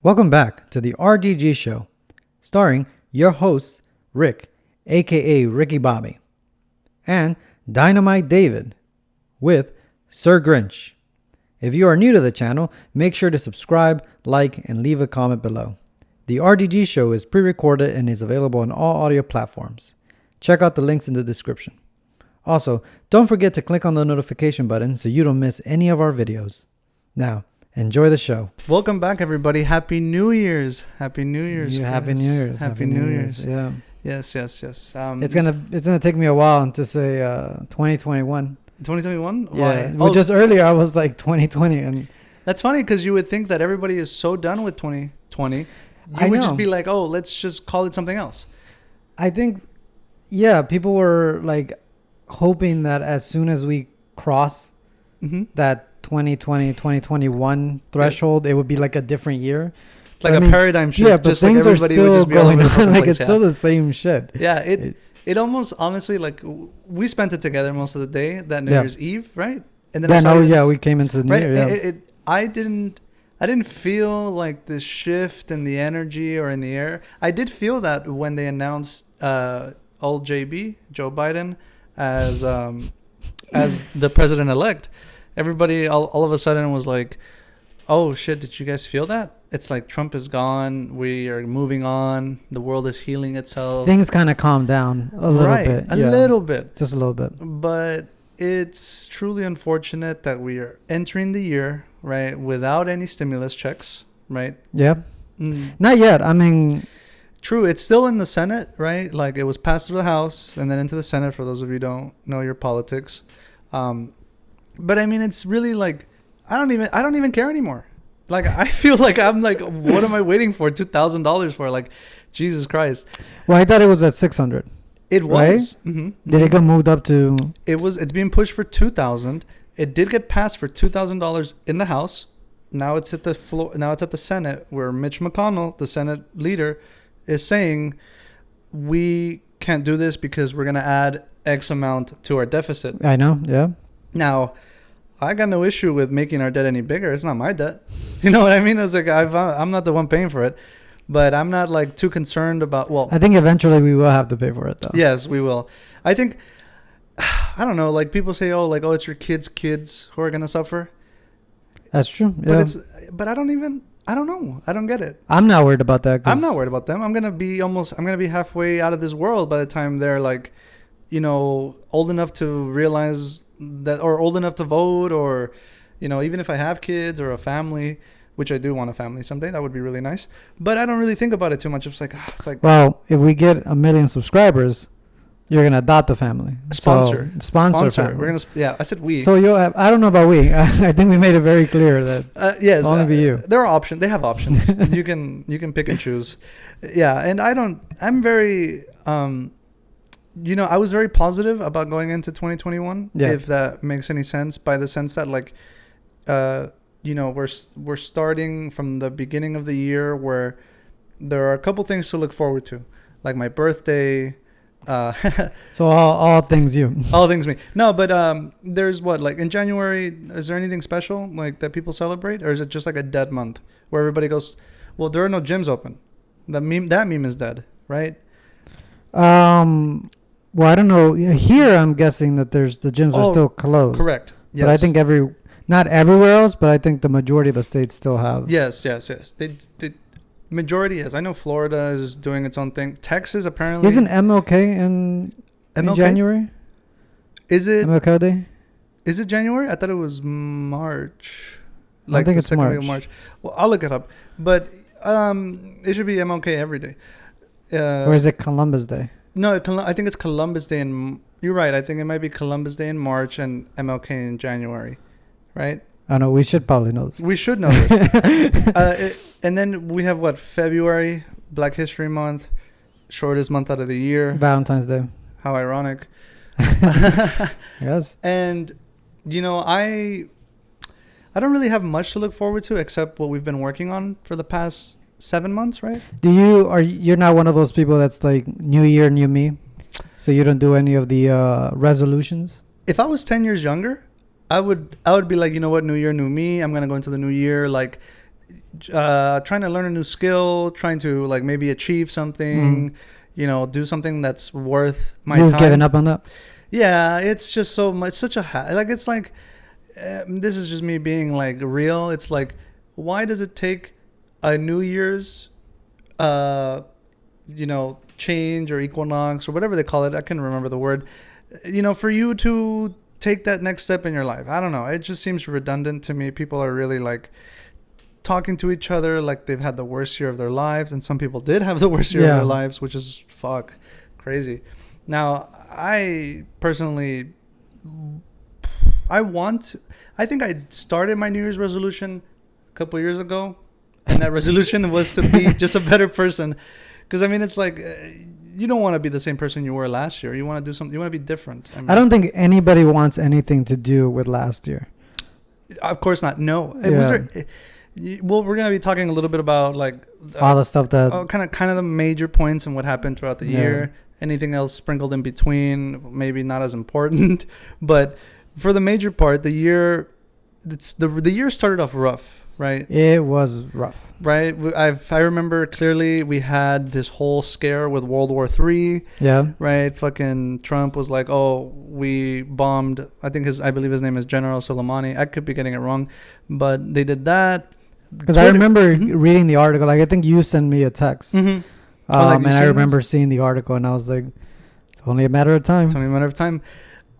Welcome back to the RDG Show, starring your hosts, Rick, aka Ricky Bobby, and Dynamite David, with Sir Grinch. If you are new to the channel, make sure to subscribe, like, and leave a comment below. The RDG Show is pre-recorded and is available on all audio platforms. Check out the links in the description. Also, don't forget to click on the notification button so you don't miss any of our videos. Now, enjoy the show. Welcome back, everybody. Happy New Year's. Happy New Year's. Happy New Year's. Happy New Year's. Yeah. Yes. It's gonna take me a while to say 2021. 2021? Yeah. Why? Just earlier I was like 2020, and that's funny because you would think that everybody is so done with 2020. I would know. just be like, oh, let's just call it something else. I think, yeah, people were like hoping that as soon as we cross that 2020, 2021 threshold, it would be like a different year. Like a paradigm shift. Yeah, but just things like are everybody would still just be all going over the on. Like place, it's still the same shit. Yeah, it almost, honestly, like we spent it together most of the day, that New Year's Eve, right? And then we came into the New Year. Yeah. I didn't feel like the shift in the energy or in the air. I did feel that when they announced old JB, Joe Biden, as the president-elect. Everybody all of a sudden was like, oh, shit, did you guys feel that? It's like Trump is gone. We are moving on. The world is healing itself. Things kind of calmed down a little bit. A little bit. Just a little bit. But it's truly unfortunate that we are entering the year, right, without any stimulus checks, right? Yeah. Not yet. I mean, true. It's still in the Senate, right? Like it was passed through the House and then into the Senate, for those of you who don't know your politics. But I mean, it's really like, I don't even care anymore. Like, I feel like I'm like, what am I waiting for? $2,000 for? Like, Jesus Christ. Well, I thought it was at 600. It was. Right? Mm-hmm. Did it get moved up to? It's being pushed for $2,000. It did get passed for $2,000 in the House. Now it's at the floor. Now it's at the Senate, where Mitch McConnell, the Senate leader, is saying we can't do this because we're gonna add X amount to our deficit. I know. Yeah. Now, I got no issue with making our debt any bigger. It's not my debt. You know what I mean? It's like I'm not the one paying for it, but I'm not like too concerned about. Well, I think eventually we will have to pay for it, though. Yes, we will. I think. I don't know. Like people say, oh, it's your kids who are gonna suffer. That's true. Yeah. But I don't know. I don't get it. I'm not worried about that. I'm not worried about them. I'm gonna be halfway out of this world by the time they're like, old enough to realize that, or old enough to vote, or, even if I have kids or a family, which I do want a family someday, that would be really nice. But I don't really think about it too much. It's like, well, if we get 1 million subscribers, you're gonna adopt a family. Sponsor family. We're gonna. I said we. So you'll have. I don't know about we. I think we made it very clear that yes, only be you. There are options. They have options. you can pick and choose. Yeah, and I'm very. I was very positive about going into 2021. Yeah. If that makes any sense, by the sense that we're starting from the beginning of the year, where there are a couple things to look forward to, like my birthday. So all things you. All things me. No, but there's in January, is there anything special like that people celebrate, or is it just like a dead month where everybody goes, well, there are no gyms open. That meme is dead, right? Well, I don't know. Here, I'm guessing that the gyms are still closed. Correct. Yes. But I think not everywhere else, but I think the majority of the states still have. Yes. They majority is. I know Florida is doing its own thing. Texas apparently. Isn't MLK in January? Is it MLK Day? Is it January? I thought it was March. I think it's March. March. Well, I'll look it up. But it should be MLK every day. Or is it Columbus Day? No, I think it's Columbus Day you're right. I think it might be Columbus Day in March and MLK in January, right? I know. We should probably know this. We should know this. And then we have February, Black History Month, shortest month out of the year. Valentine's Day. How ironic. Yes. And, I don't really have much to look forward to except what we've been working on for the past 7 months, right? You're not one of those people that's like new year, new me? So you don't do any of the resolutions? If I was 10 years younger, I would be like, you know what, new year, new me. I'm going to go into the new year trying to learn a new skill, trying to like maybe achieve something, do something that's worth my You've time. given up on that? Yeah, it's just so much, such a like it's like this is just me being like real. It's like, why does it take a New Year's, change or equinox or whatever they call it? I can't remember the word. For you to take that next step in your life. I don't know. It just seems redundant to me. People are really like talking to each other like they've had the worst year of their lives, and some people did have the worst year of their lives, which is crazy. Now, I personally, I think I started my New Year's resolution a couple years ago, and that resolution was to be just a better person. Because I mean, it's like you don't want to be the same person you were last year. You want to do something. You want to be different. I don't think anybody wants anything to do with last year. Of course not. No. Well, we're gonna be talking a little bit about like all the stuff that kind of the major points and what happened throughout the year. Anything else sprinkled in between, maybe not as important. But for the major part, the year started off rough, right? It was rough. Right. I remember clearly we had this whole scare with World War III. Yeah. Right. Fucking Trump was like, "Oh, we bombed." I believe his name is General Soleimani. I could be getting it wrong, but they did that. Because I remember reading the article. Like I think you sent me a text. Mm-hmm. And I remember seeing the article, and I was like, "It's only a matter of time." It's only a matter of time.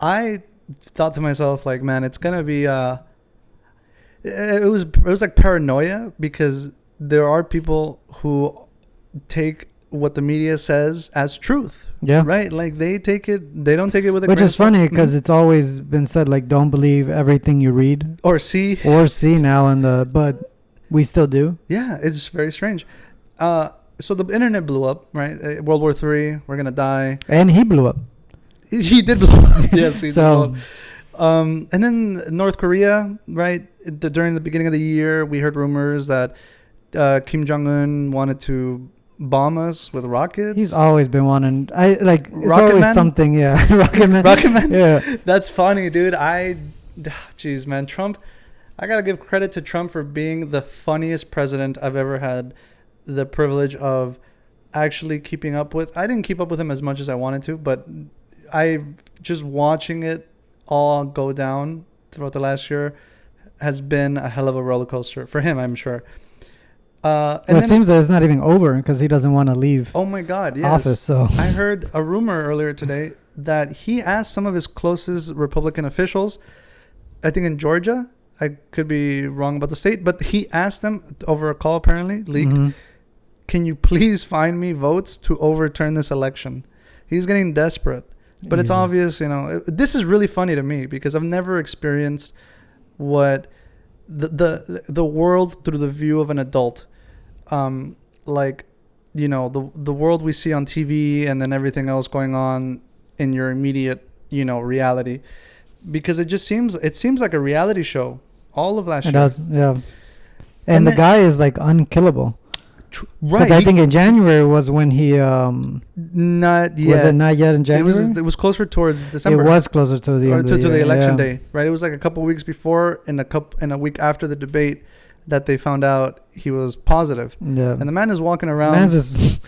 I thought to myself, like, man, it's gonna be. It was like paranoia, because there are people who take what the media says as truth. Yeah. Right. Like they don't take it with a. Which is funny, because it's always been said, like, don't believe everything you read or see now but we still do. Yeah, it's very strange. So the internet blew up, right? World War III, we're gonna die, and he blew up. He did blow up. Yes, he did blow up. And then North Korea, right? During the beginning of the year, we heard rumors that Kim Jong-un wanted to bomb us with rockets. He's always been wanting. It's Rocket always Man? something. Yeah, Rocket Man. Rocket Man. Yeah, that's funny, dude. Jeez, man, Trump. I gotta give credit to Trump for being the funniest president I've ever had the privilege of actually keeping up with. I didn't keep up with him as much as I wanted to, but I just watching it all go down throughout the last year has been a hell of a roller coaster for him, I'm sure. It seems that it's not even over because he doesn't want to leave. Oh my God, yes. Office. So I heard a rumor earlier today that he asked some of his closest Republican officials, I think in Georgia, I could be wrong about the state, but he asked them over a call, apparently leaked, can you please find me votes to overturn this election? He's getting desperate. But it's obvious, this is really funny to me because I've never experienced what the world through the view of an adult. The world we see on TV and then everything else going on in your immediate, reality. Because it seems like a reality show all of last year. It does, yeah. And the guy is like unkillable. Right. Because I think in January was when he not yet. Was it not yet in January? It was closer towards December. It was closer to the end of the election day, right? It was like a couple weeks before and a week after the debate that they found out he was positive. Yeah. And the man is walking around. Man's just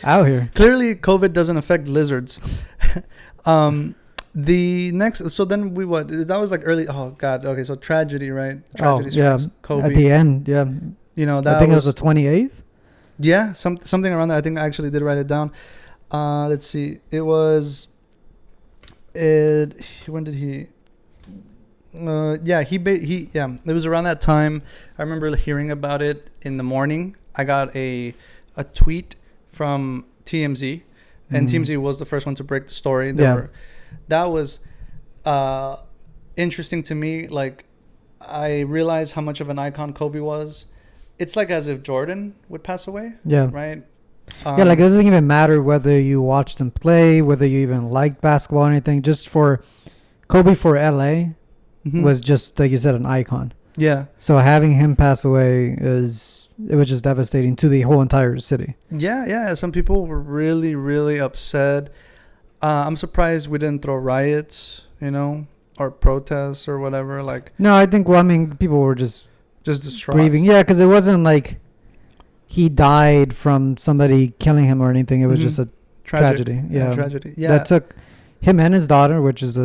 out here. Clearly, COVID doesn't affect lizards. The next, so then that was like early. Oh God. Okay, so tragedy, right? Tragedy. Yeah. Kobe. At the end, yeah. That I think it was the 28th. Yeah, something around that. I think I actually did write it down. Let's see. It was. When did he? It was around that time. I remember hearing about it in the morning. I got a tweet from TMZ, and TMZ was the first one to break the story. That was interesting to me. Like, I realized how much of an icon Kobe was. It's like as if Jordan would pass away. Yeah. Right? It doesn't even matter whether you watched him play, whether you even liked basketball or anything. Just for Kobe for LA was just, like you said, an icon. Yeah. So having him pass away it was just devastating to the whole entire city. Yeah. Some people were really, really upset. I'm surprised we didn't throw riots, or protests or whatever. Like, no, I think, people were just distraught. Grieving. Yeah, because it wasn't like he died from somebody killing him or anything. It was just a Tragic. tragedy. Yeah. Tragedy. Yeah. That took him and his daughter, which is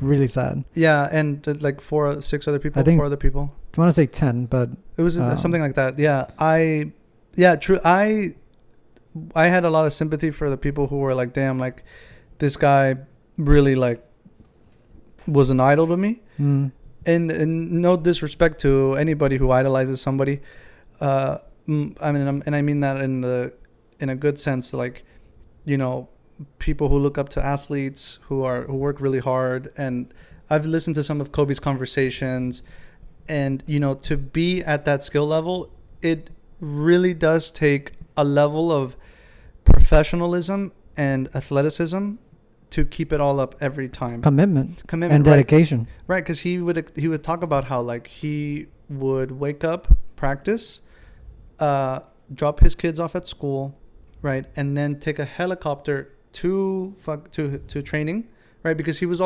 really sad. Yeah, and like 6 other people. I think 4 other people. I want to say 10, but It was something like that. Yeah. True. I had a lot of sympathy for the people who were like, damn, like this guy really like was an idol to me. And no disrespect to anybody who idolizes somebody. I mean, and I mean that in a good sense, like, you know, people who look up to athletes who work really hard. And I've listened to some of Kobe's conversations, and, you know, to be at that skill level, it really does take a level of professionalism and athleticism to keep it all up every time. Commitment and dedication. Right, because he would talk about how, like, he would wake up, practice, drop his kids off at school, right, and then take a helicopter to training, right, because he was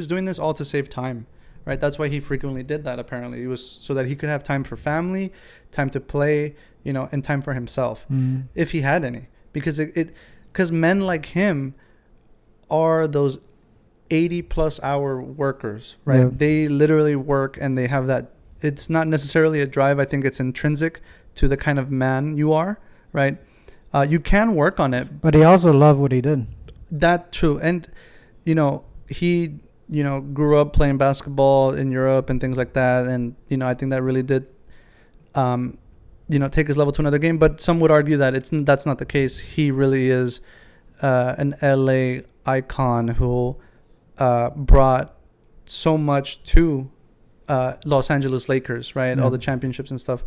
doing this all to save time, right? That's why he frequently did that. Apparently, it was so that he could have time for family, time to play, you know, and time for himself, if he had any, because because men like him are those 80+ hour workers, right? Yeah. They literally work, and they have that. It's not necessarily a drive. I think it's intrinsic to the kind of man you are, right? You can work on it, but he also loved what he did. That true. And, you know, he, you know, grew up playing basketball in Europe and things like that. And, you know, I think that really did, you know, take his level to another game. But some would argue that that's not the case. He really is an LA icon who brought so much to Los Angeles Lakers, right? Yeah. All the championships and stuff.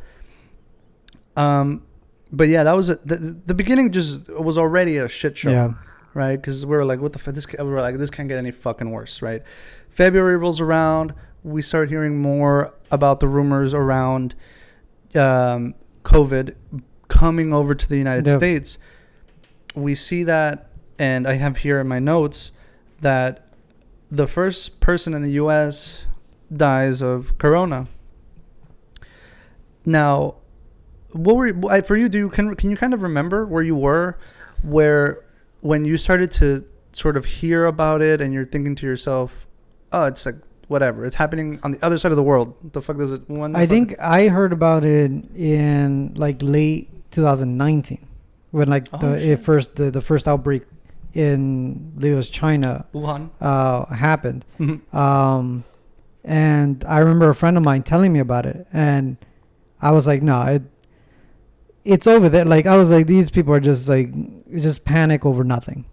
But yeah, that was the beginning. Just was already a shit show. Yeah. Right, because we were like, "What the fuck?" We were like, "This can't get any fucking worse." Right. February rolls around. We start hearing more about the rumors around COVID coming over to the United States. We see that, and I have here in my notes that the first person in the U.S. dies of corona. Now, for you? Can you kind of remember where you were, when you started to sort of hear about it, and you're thinking to yourself, oh, it's like, whatever, it's happening on the other side of the world. What the fuck does it? I think I heard about it in like late 2019, when like the first outbreak in China, Wuhan, happened. Mm-hmm. And I remember a friend of mine telling me about it, and I was like, no, it's over there. Like, I was like, these people are just panic over nothing,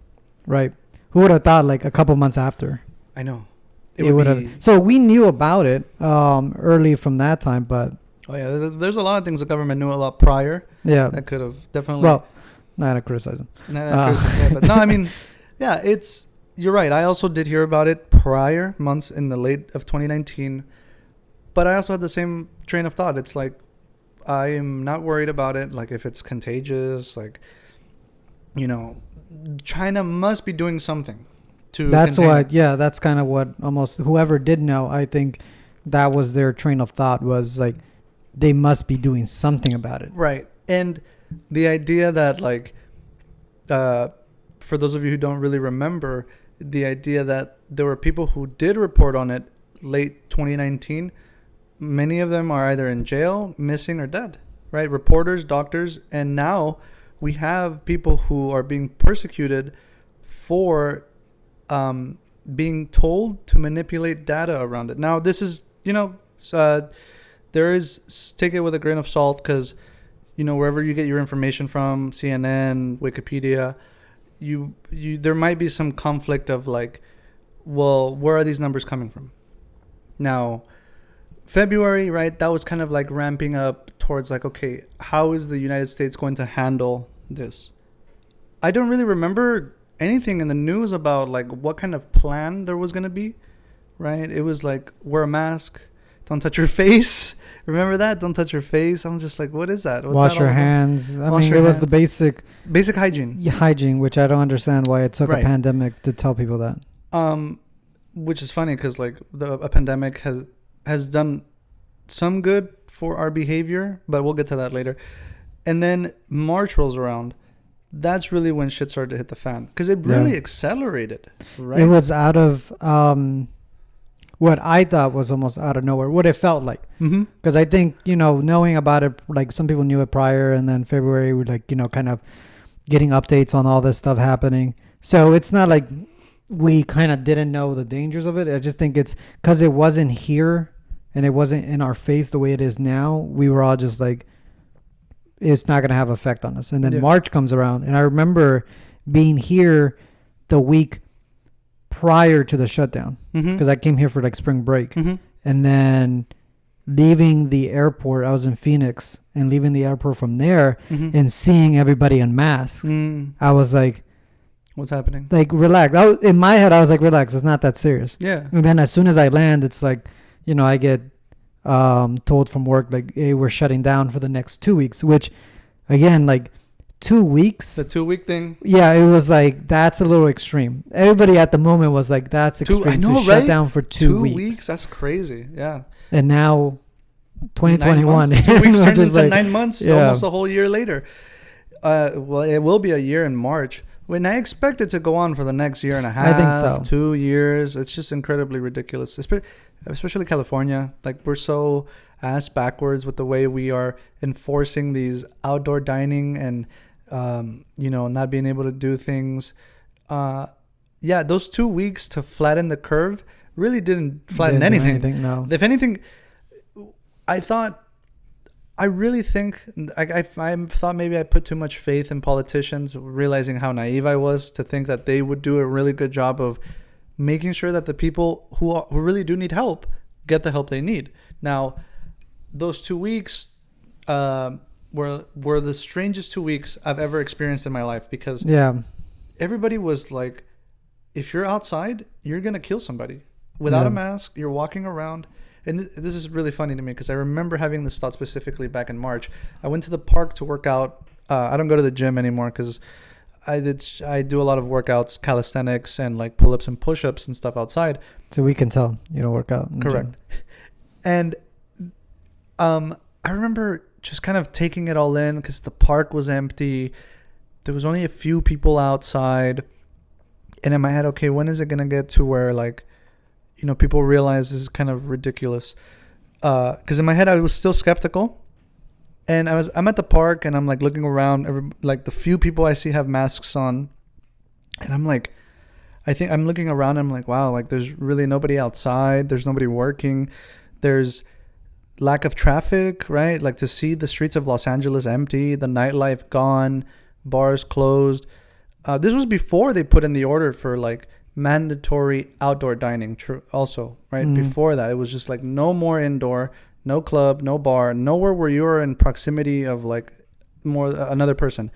right? Who would have thought, like, a couple months after? I know. It would have. So we knew about it early from that time, but oh yeah, there's a lot of things the government knew a lot prior. Yeah, that could have definitely. Well, not gonna criticize them. But no, I mean, yeah, you're right. I also did hear about it prior months in the late of 2019, but I also had the same train of thought. It's like, I am not worried about it. Like, if it's contagious, like, you know, China must be doing something to. That's what. Yeah, that's kind of what almost whoever did know. I think that was their train of thought, was like, they must be doing something about it. Right. And the idea that, like, for those of you who don't really remember, the idea that there were people who did report on it late 2019. Many of them are either in jail, missing, or dead, right? Reporters, doctors, and now we have people who are being persecuted for being told to manipulate data around it. Now, this is, you know, there is, take it with a grain of salt, because, you know, wherever you get your information from, CNN, Wikipedia, there might be some conflict of like, well, where are these numbers coming from? Now, February, right, that was kind of like ramping up towards like, okay, how is the United States going to handle this? I don't really remember anything in the news about like what kind of plan there was going to be, right? It was like, wear a mask, don't touch your face. Remember that? Don't touch your face. I'm just like, what is that? Wash your hands. I mean, it was the basic hygiene. Hygiene, which I don't understand why it took a pandemic to tell people that. Which is funny, because like a pandemic has done some good for our behavior, but we'll get to that later. And then March rolls around. That's really when shit started to hit the fan because it really accelerated, right? It was out of what I thought was almost out of nowhere, what it felt like. Because I think, knowing about it, like some people knew it prior, and then February, we like, kind of getting updates on all this stuff happening. So it's not like we kind of didn't know the dangers of it. I just think it's because it wasn't here and it wasn't in our face the way it is now. We were all just like, it's not going to have effect on us. And then March comes around, and I remember being here the week prior to the shutdown because I came here for like spring break, and then leaving the airport. I was in Phoenix, and leaving the airport from there and seeing everybody in masks. I was like, what's happening? Like, relax. In my head, I was like, relax. It's not that serious. Yeah. And then as soon as I land, it's like, I get told from work, like, hey, we're shutting down for the next 2 weeks, which again, like 2 weeks, the 2 week thing. Yeah. It was like, that's a little extreme. Everybody at the moment was like, that's extreme. I know, to shut down for 2 weeks. That's crazy. Yeah. And now 2021, 2 weeks turned into like, 9 months, almost a whole year later. Well, it will be a year in March. When I expect it to go on for the next year and a half, I think so. 2 years. It's just incredibly ridiculous, especially California. Like, we're so ass backwards with the way we are enforcing these outdoor dining and, not being able to do things. Those 2 weeks to flatten the curve really didn't flatten anything. No. If anything, I really think I thought maybe I put too much faith in politicians, realizing how naive I was to think that they would do a really good job of making sure that the people who really do need help get the help they need. Now, those 2 weeks were the strangest 2 weeks I've ever experienced in my life because everybody was like, if you're outside, you're going to kill somebody. Without a mask, you're walking around. And this is really funny to me because I remember having this thought specifically back in March. I went to the park to work out. I don't go to the gym anymore because I do a lot of workouts, calisthenics, and like pull-ups and push-ups and stuff outside. So we can tell you don't work out. Correct. And I remember just kind of taking it all in because the park was empty. There was only a few people outside. And in my head, okay, when is it going to get to where like, people realize this is kind of ridiculous. Because in my head, I was still skeptical. And I'm at the park and I'm like looking around. Like the few people I see have masks on. And I'm like, I think I'm looking around and I'm like, wow, like there's really nobody outside. There's nobody working. There's lack of traffic, right? Like to see the streets of Los Angeles empty, the nightlife gone, bars closed. This was before they put in the order for like mandatory outdoor dining also, right? Before that, it was just like no more indoor, no club, no bar, nowhere where you're in proximity of like another person.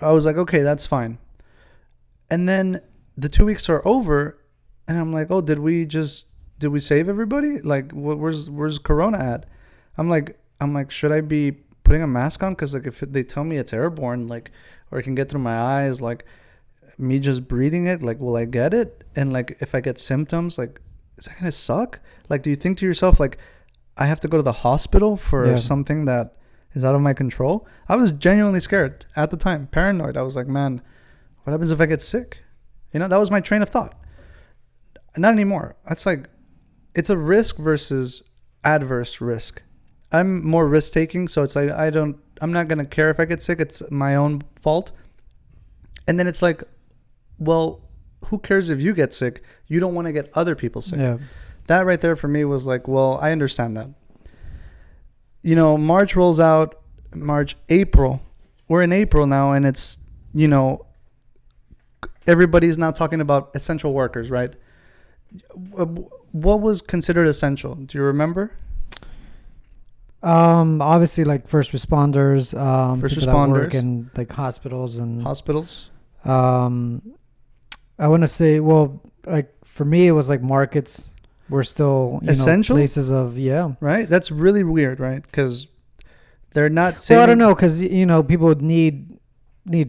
I was like, okay, that's fine. And then the 2 weeks are over and I'm like, oh, did we save everybody? Like, where's Corona at? I'm like, should I be putting a mask on? Because like if they tell me it's airborne, like, or it can get through my eyes, like me just breathing it, like, will I get it? And like, if I get symptoms, like, is that gonna suck? Like, do you think to yourself, like, I have to go to the hospital for something that is out of my control? I was genuinely scared at the time, paranoid. I was like, man, what happens if I get sick? That was my train of thought. Not anymore. That's like, it's a risk versus adverse risk. I'm more risk taking, so it's like I'm not gonna care if I get sick. It's my own fault. And then it's like, well, who cares if you get sick? You don't want to get other people sick. Yeah. That right there for me was like, well, I understand that. March rolls out, April. We're in April now, and it's, everybody's now talking about essential workers, right? What was considered essential? Do you remember? Obviously, like first responders, people that work in like hospitals. I want to say, well, like for me, it was like markets were still essential places of right. That's really weird, right? Because they're not saying. Well, I don't know, because people need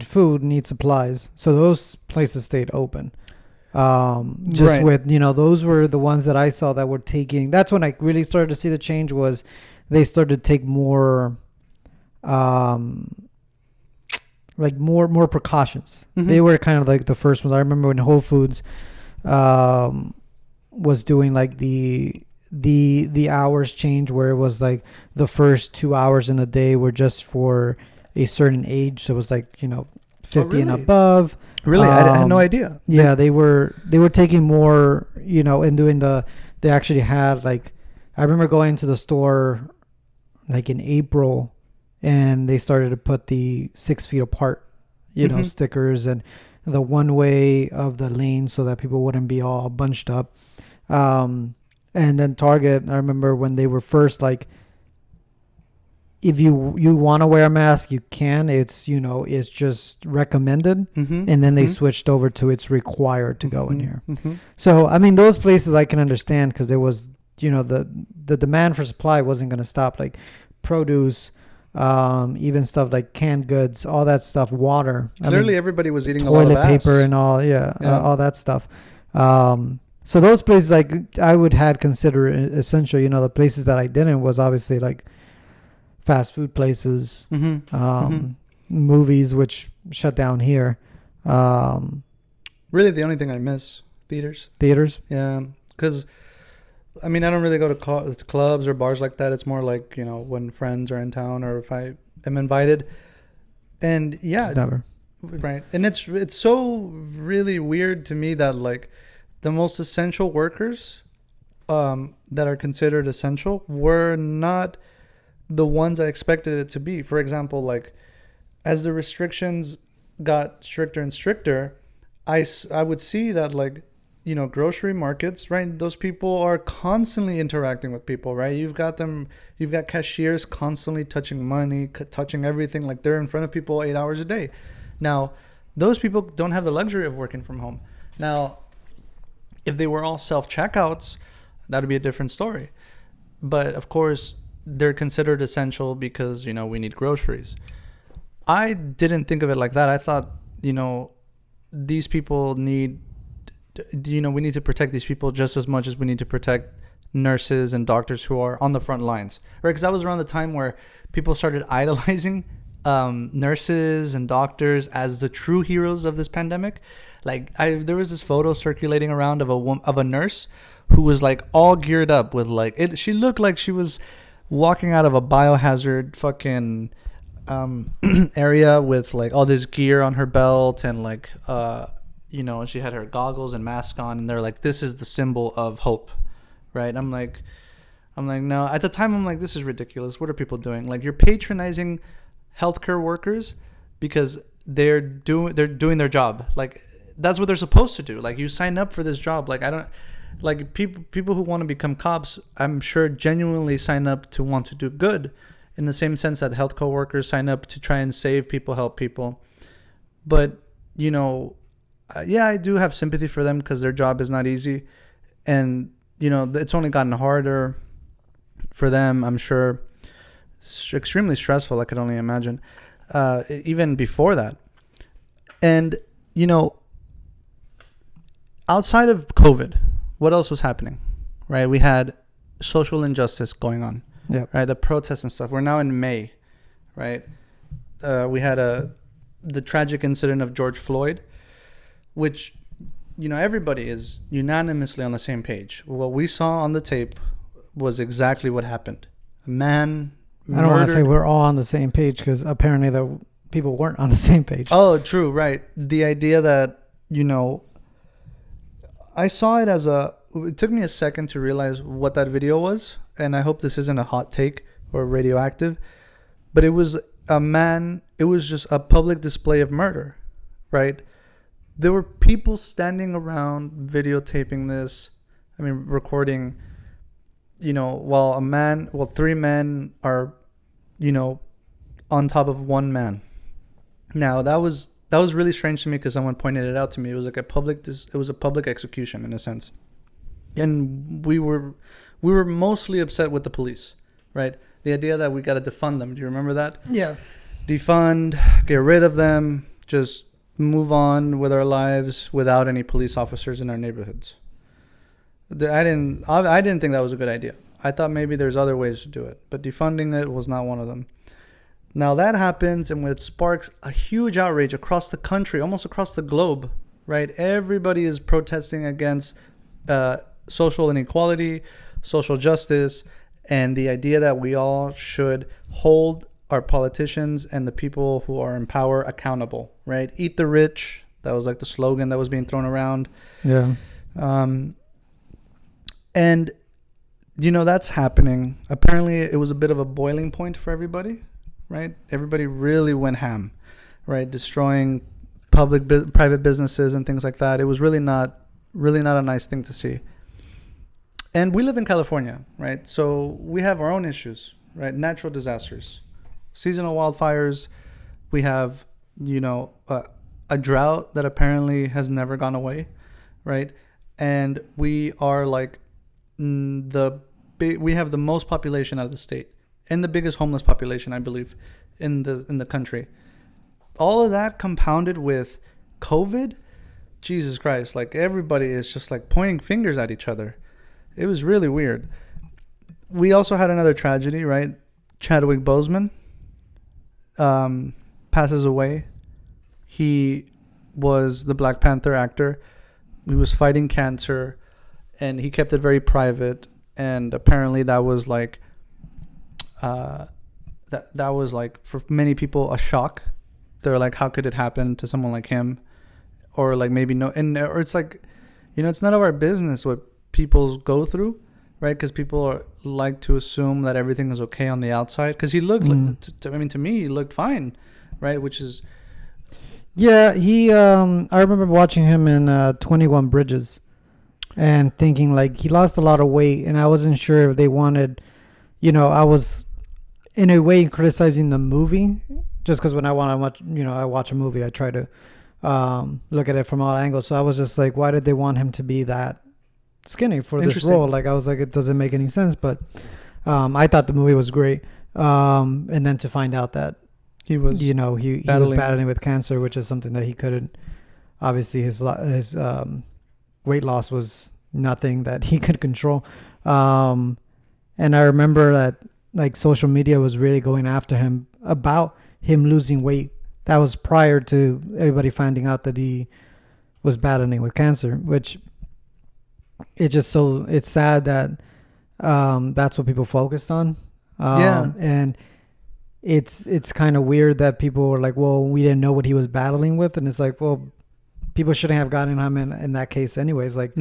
food, need supplies, so those places stayed open. With those were the ones that I saw that were taking. That's when I really started to see the change. Was they started to take more um, like more precautions. Mhm. They were kind of like the first ones. I remember when Whole Foods was doing like the hours change, where it was like the first 2 hours in the day were just for a certain age. So it was like 50 and really? above. Really, I had no idea. Yeah, they were taking more, and doing they actually had like, I remember going to the store like in April, and they started to put the 6 feet apart, Mhm. stickers, and the one way of the lane so that people wouldn't be all bunched up. And then Target, I remember when they were first like, if you want to wear a mask, you can. It's just recommended. Mhm. And then they Mhm. switched over to it's required to go in here. Mhm. So I mean, those places I can understand, because there was the demand for supply wasn't going to stop. Like produce, even stuff like canned goods, all that stuff, water. Clearly, everybody was eating a lot of toilet ass. paper and all, Yeah. all that stuff. So those places, like, I would had consider essential. The places that I didn't was obviously like fast food places, Mhm. Mhm. movies, which shut down here, Really, the only thing I miss theaters. theaters. Yeah, because I mean, I don't really go to clubs or bars like that. It's more like when friends are in town or if I am invited. And yeah, Just never. right. And it's so really weird to me that like the most essential workers that are considered essential were not the ones I expected it to be. For example, like as the restrictions got stricter and stricter, I would see that like grocery markets, right? Those people are constantly interacting with people, right? You've got cashiers constantly touching money, touching everything. Like they're in front of people 8 hours a day. Now, those people don't have the luxury of working from home. Now, if they were all self-checkouts, that would be a different story. But of course, they're considered essential because, we need groceries. I didn't think of it like that. I thought, these people need, we need to protect these people just as much as we need to protect nurses and doctors who are on the front lines, right? Because that was around the time where people started idolizing nurses and doctors as the true heroes of this pandemic. Like there was this photo circulating around of a nurse who was like all geared up with like she looked like she was walking out of a biohazard fucking area with like all this gear on her belt and like and she had her goggles and mask on, and they're like, this is the symbol of hope, right? I'm like no. At the time I'm like, this is ridiculous. What are people doing? Like you're patronizing healthcare workers because they're doing their job. Like that's what they're supposed to do. Like you sign up for this job. Like I don't like people who want to become cops, I'm sure genuinely sign up to want to do good, in the same sense that healthcare workers sign up to try and save people, help people. But yeah, I do have sympathy for them because their job is not easy, and it's only gotten harder for them. I'm sure it's extremely stressful. I could only imagine, even before that. And outside of COVID, what else was happening? Right, we had social injustice going on. Yeah. Right, the protests and stuff. We're now in May, right? We had the tragic incident of George Floyd, which everybody is unanimously on the same page. What we saw on the tape was exactly what happened. A man I don't want to say we're all on the same page, because apparently the people weren't on the same page. Oh, true, right. The idea that I saw it as it took me a second to realize what that video was, and I hope this isn't a hot take or radioactive, but it was it was just a public display of murder, right? There were people standing around videotaping this, recording, while three men are, on top of one man. Now, that was really strange to me because someone pointed it out to me. It was like it was a public execution in a sense. And we were mostly upset with the police, right? The idea that we got to defund them. Do you remember that? Yeah. Defund, get rid of them, just move on with our lives without any police officers in our neighborhoods. I didn't think that was a good idea. I thought maybe there's other ways to do it, but defunding it was not one of them. Now that happens, and it sparks a huge outrage across the country, almost across the globe, right? Everybody is protesting against social inequality, social justice, and the idea that we all should hold our politicians and the people who are in power accountable, right? Eat the rich. That was like the slogan that was being thrown around. Yeah. And, that's happening. Apparently, it was a bit of a boiling point for everybody, right? Everybody really went ham, right? Destroying private businesses and things like that. It was really not a nice thing to see. And we live in California, right? So we have our own issues, right? Natural disasters, seasonal wildfires. We have, a drought that apparently has never gone away, right? And we are like we have the most population out of the state and the biggest homeless population, I believe, in the country. All of that compounded with COVID, Jesus Christ, like everybody is just like pointing fingers at each other. It was really weird. We also had another tragedy, right? Chadwick Boseman passes away. He was the Black Panther actor. He was fighting cancer, and he kept it very private. And apparently, that was like, that was like for many people a shock. They're like, how could it happen to someone like him? Or like maybe no, or it's like, it's none of our business what people go through, right? Because people like to assume that everything is okay on the outside. Because he looked, to me, he looked fine, right? Which is, yeah. He, I remember watching him in 21 Bridges, and thinking like he lost a lot of weight, and I wasn't sure if they wanted, I was in a way criticizing the movie, just because when I want to watch, I watch a movie, I try to look at it from all angles. So I was just like, why did they want him to be that skinny for this role? Like, I was like, it doesn't make any sense. But I thought the movie was great. And then to find out that he was, he was battling with cancer, which is something that he couldn't. Obviously, his weight loss was nothing that he could control. And I remember that like social media was really going after him about him losing weight. That was prior to everybody finding out that he was battling with cancer, which it's sad that that's what people focused on. And it's kind of weird that people were like, well, we didn't know what he was battling with. And it's like, well, people shouldn't have gotten him in that case anyways. Like,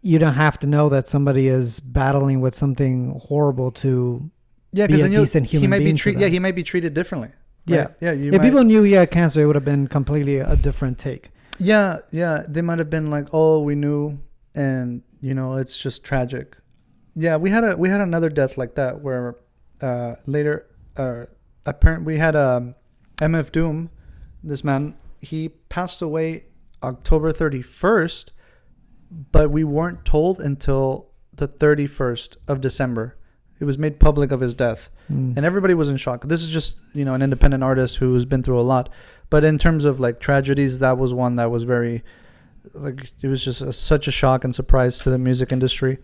you don't have to know that somebody is battling with something horrible to be a decent human being. He might be treated differently. Right? Yeah. If people knew he had cancer, it would have been completely a different take. Yeah. They might have been like, oh, we knew, and it's just tragic. Yeah, we had another death like that where later apparently we had MF Doom, this man, he passed away October 31st, but we weren't told until the 31st of December. It was made public of his death, and everybody was in shock. This is just, an independent artist who's been through a lot. But in terms of like tragedies, that was one that was very, like, it was just such a shock and surprise to the music industry.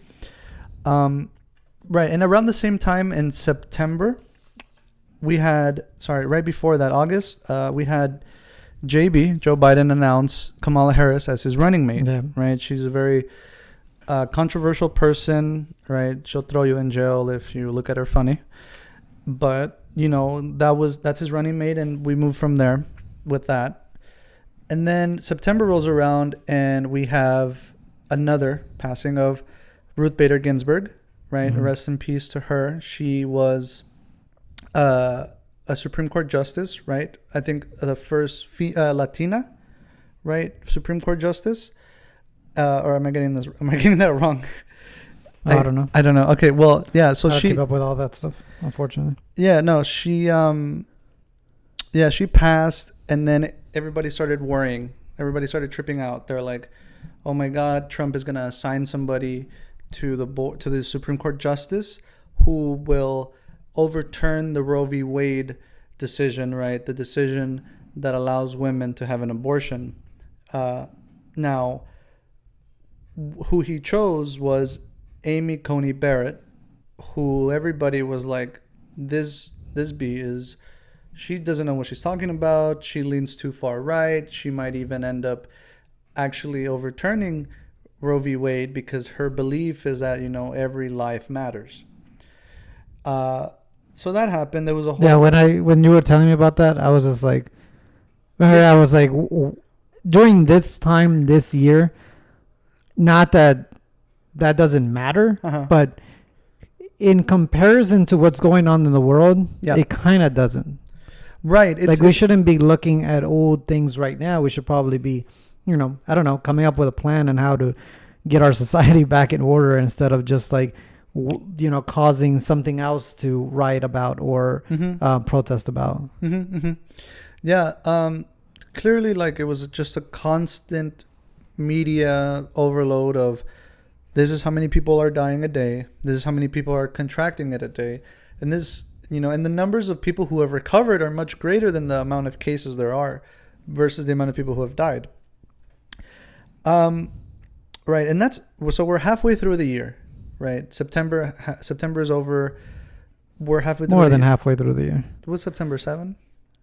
Right. And around the same time in September, right before that, August, we had Joe Biden, announce Kamala Harris as his running mate. Yeah. Right. She's a very controversial person, right? She'll throw you in jail if you look at her funny. But, that's his running mate, and we moved from there with that. And then September rolls around, and we have another passing of Ruth Bader Ginsburg, right? Mm-hmm. Rest in peace to her. She was a Supreme Court justice, right? I think the first Latina, right? Supreme Court justice. Or am I getting that wrong? I don't know. I don't know. Okay, well, yeah. So I keep up with all that stuff, unfortunately. Yeah, no, she passed, and then everybody started worrying. Everybody started tripping out. They're like, "Oh my God, Trump is gonna assign somebody to the Supreme Court justice who will overturn the Roe v. Wade decision, right? The decision that allows women to have an abortion." Now, who he chose was Amy Coney Barrett, who everybody was like, this this bee is she doesn't know what she's talking about. She leans too far right. She might even end up actually overturning Roe v. Wade because her belief is that, every life matters. So that happened. There was a whole... Yeah, when you were telling me about that, I was just like, during this time this year, not that doesn't matter, but in comparison to what's going on in the world, it kind of doesn't. Right. We shouldn't be looking at old things right now. We should probably be, I don't know, coming up with a plan on how to get our society back in order instead of just causing something else to write about or protest about. Yeah. Clearly, it was just a constant media overload of this is how many people are dying a day. This is how many people are contracting it a day. And this, and the numbers of people who have recovered are much greater than the amount of cases there are versus the amount of people who have died. Right. And so we're halfway through the year, right? September is over. We're halfway through. More than halfway through the year. Was September 7?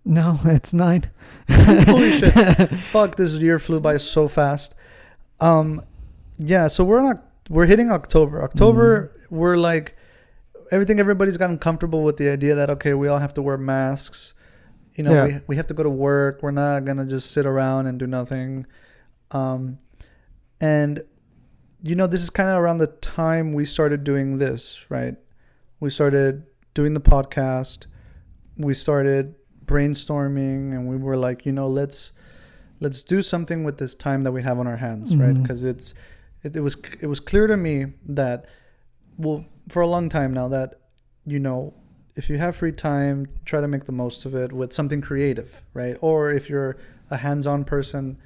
No, it's 9. Holy shit. Fuck, this year flew by so fast. Yeah, so we're hitting October. We're everybody's gotten comfortable with the idea that, okay, we all have to wear masks. We have to go to work. We're not going to just sit around and do nothing. And, this is kind of around the time we started doing this, right? We started doing the podcast. We started brainstorming, and we were like, let's do something with this time that we have on our hands, right? Because it was clear to me that, well, for a long time now, that if you have free time, try to make the most of it with something creative, right? Or if you're a hands-on person,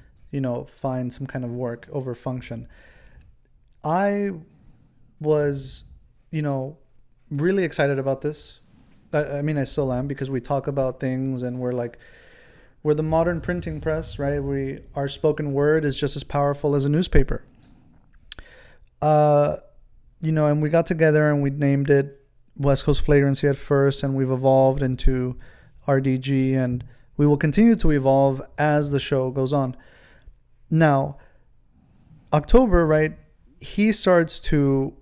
find some kind of work over function. I was really excited about this. I mean, I still am, because we talk about things and we're the modern printing press, right? Our spoken word is just as powerful as a newspaper. And we got together and we named it West Coast Flagrancy at first, and we've evolved into RDG, and we will continue to evolve as the show goes on. Now, October, right? He starts to...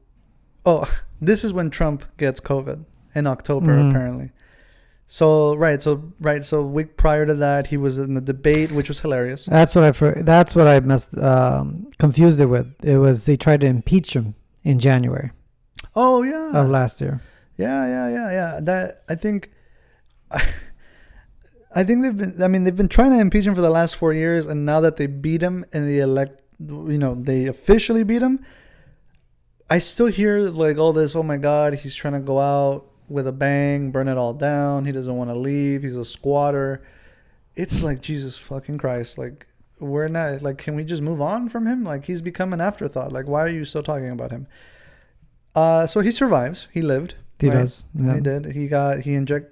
Oh, this is when Trump gets COVID. In October, apparently. So a week prior to that, he was in the debate, which was hilarious. That's what I confused it with. It was they tried to impeach him in January. Oh yeah, of last year. Yeah. That I think they've been trying to impeach him for the last 4 years, and now that they beat him and they officially beat him, I still hear all this. Oh my God, he's trying to go out with a bang, burn it all down. He doesn't want to leave. He's a squatter. It's Jesus fucking Christ. We're not, can we just move on from him? He's become an afterthought. Why are you still talking about him? So he survives. He lived. He does. Yeah. He did.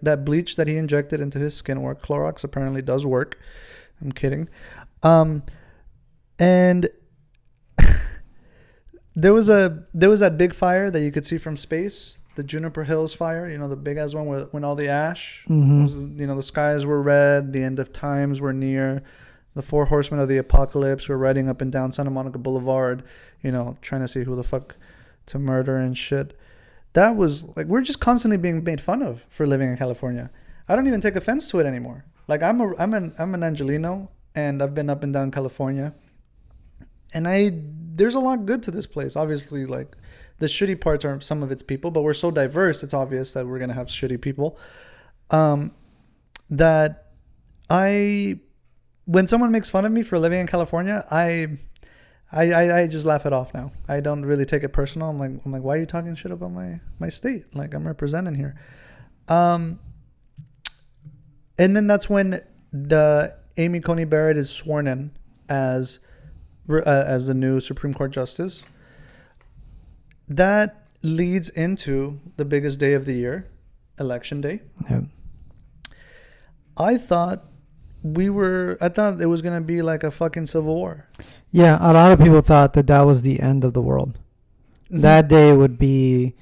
That bleach that he injected into his skin, or Clorox, apparently does work. I'm kidding. And there was that big fire that you could see from space. The Juniper Hills fire, the big ass one when all the ash was, the skies were red, the end of times were near, the 4 horsemen of the apocalypse were riding up and down Santa Monica Boulevard, trying to see who the fuck to murder and shit. That was we're just constantly being made fun of for living in California. I don't even take offense to it anymore. I'm an Angelino, and I've been up and down California, and there's a lot good to this place. Obviously, the shitty parts are some of its people, but we're so diverse, it's obvious that we're going to have shitty people. That when someone makes fun of me for living in California, I just laugh it off now. I don't really take it personal. I'm like, why are you talking shit about my state? I'm representing here. And then that's when the Amy Coney Barrett is sworn in as the new Supreme Court Justice. That leads into the biggest day of the year, Election Day. Yeah. I thought it was going to be like a fucking civil war. Yeah, a lot of people thought that was the end of the world. That day would be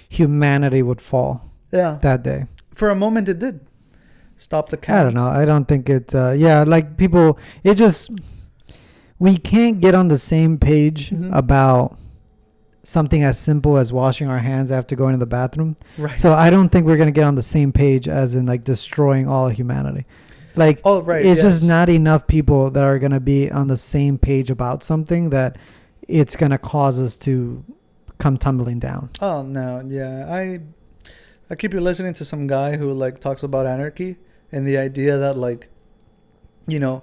humanity would fall. Yeah. That day. for a moment it did stop the count. I don't know. I don't think it. Like people, it just we can't get on the same page about something as simple as washing our hands after going to the bathroom. Right. So I don't think we're gonna get on the same page as in like destroying all of humanity. Like, it's just not enough people that are gonna be on the same page about something that it's gonna cause us to come tumbling down. Oh no, yeah. I keep listening to some guy who like talks about anarchy and the idea that like, you know,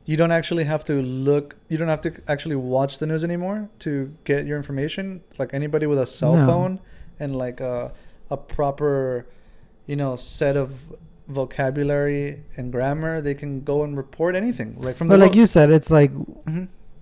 you don't actually have to actually watch the news anymore to get your information. Like anybody with a cell phone and like a proper, you know, set of vocabulary and grammar, they can go and report anything right from the like you said, it's like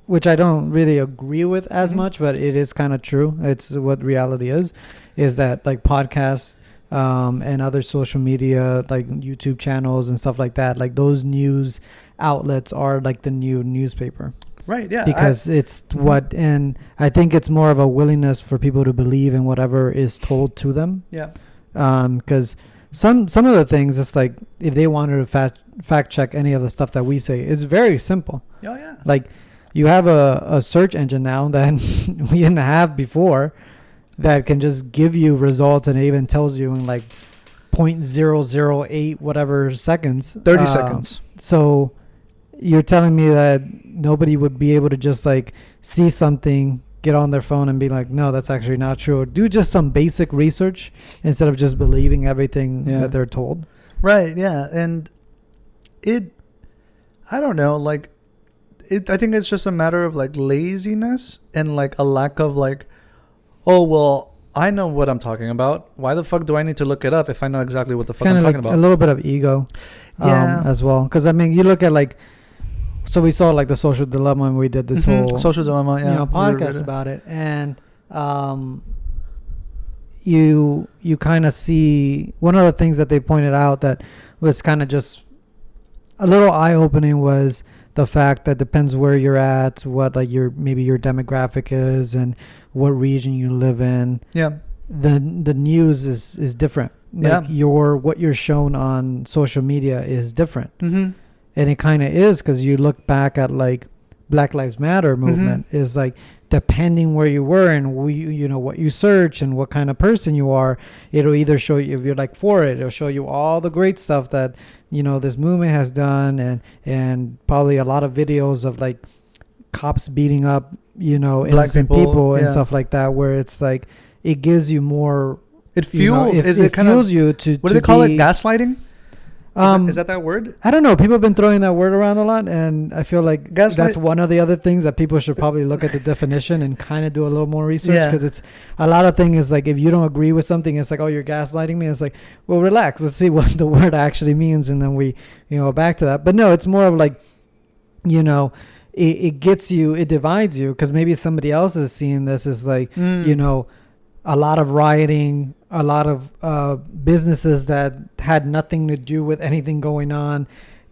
which I don't really agree with as much, but it is kind of true. It's what reality is that like podcasts and other social media like YouTube channels and stuff like that, like those news outlets are like the new newspaper. Right, yeah. Because it's what, and I think it's more of a willingness for people to believe in whatever is told to them. Yeah. Because some of the things, it's like if they wanted to fact check any of the stuff that we say, it's very simple. Oh yeah. Like you have a search engine now that we didn't have before that can just give you results, and it even tells you in like 0.008 whatever seconds. 30 seconds. So you're telling me that nobody would be able to just like see something, get on their phone and be like, no, that's actually not true, or do just some basic research instead of just believing everything that they're told. Right. Yeah. And I don't know, like I think it's just a matter of like laziness and like a lack of like, oh, well, I know what I'm talking about. Why the fuck do I need to look it up if I know exactly what the fuck I'm talking about? A little bit of ego as well. Because, I mean, you look at like, so we saw like the Social Dilemma, and we did this whole Social Dilemma, podcast about it. And you kind of see one of the things that they pointed out that was kind of just a little eye-opening was the fact that depends where you're at, what like maybe your demographic is, and what region you live in. Yeah. The news is different. Like what you're shown on social media is different. And it kind of is, because you look back at like Black Lives Matter movement is like, depending where you were and you know what you search and what kind of person you are, it'll either show you, if you're like for it, it'll show you all the great stuff that, you know, this movement has done, and probably a lot of videos of like cops beating up, you know, innocent people and stuff like that, where it's like it gives you more, it fuels, you know, it kind fuels of you to, what do they call it, gaslighting? Is that word? I don't know. People have been throwing that word around a lot, and I feel like that's one of the other things that people should probably look at the definition and kind of do a little more research, because it's a lot of things is like, if you don't agree with something, it's like, oh, you're gaslighting me. It's like, well, relax. Let's see what the word actually means, and then we, you know, back to that. But no, it's more of like, you know, it gets you, it divides you, because maybe somebody else is seeing this as like, you know, a lot of rioting, a lot of businesses that had nothing to do with anything going on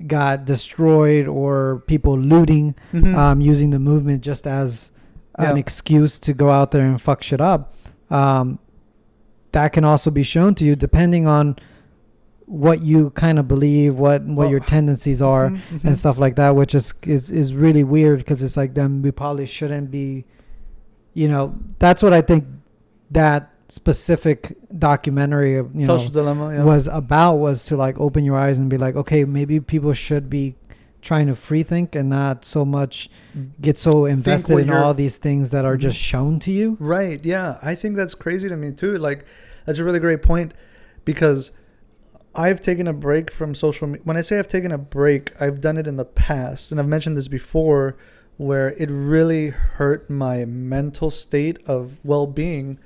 got destroyed, or people looting, using the movement just as an excuse to go out there and fuck shit up. That can also be shown to you depending on what you kind of believe, what your tendencies are, and stuff like that, which is really weird, because it's like, then we probably shouldn't be, you know, that's what I think that specific documentary of, you Social know, Dilemma, was to like open your eyes and be like, okay, maybe people should be trying to free think and not so much get so invested in all these things that are just shown to you. Right. Yeah. I think that's crazy to me too. Like, that's a really great point, because I've taken a break from social media. When I say I've taken a break, I've done it in the past, and I've mentioned this before, where it really hurt my mental state of well-being,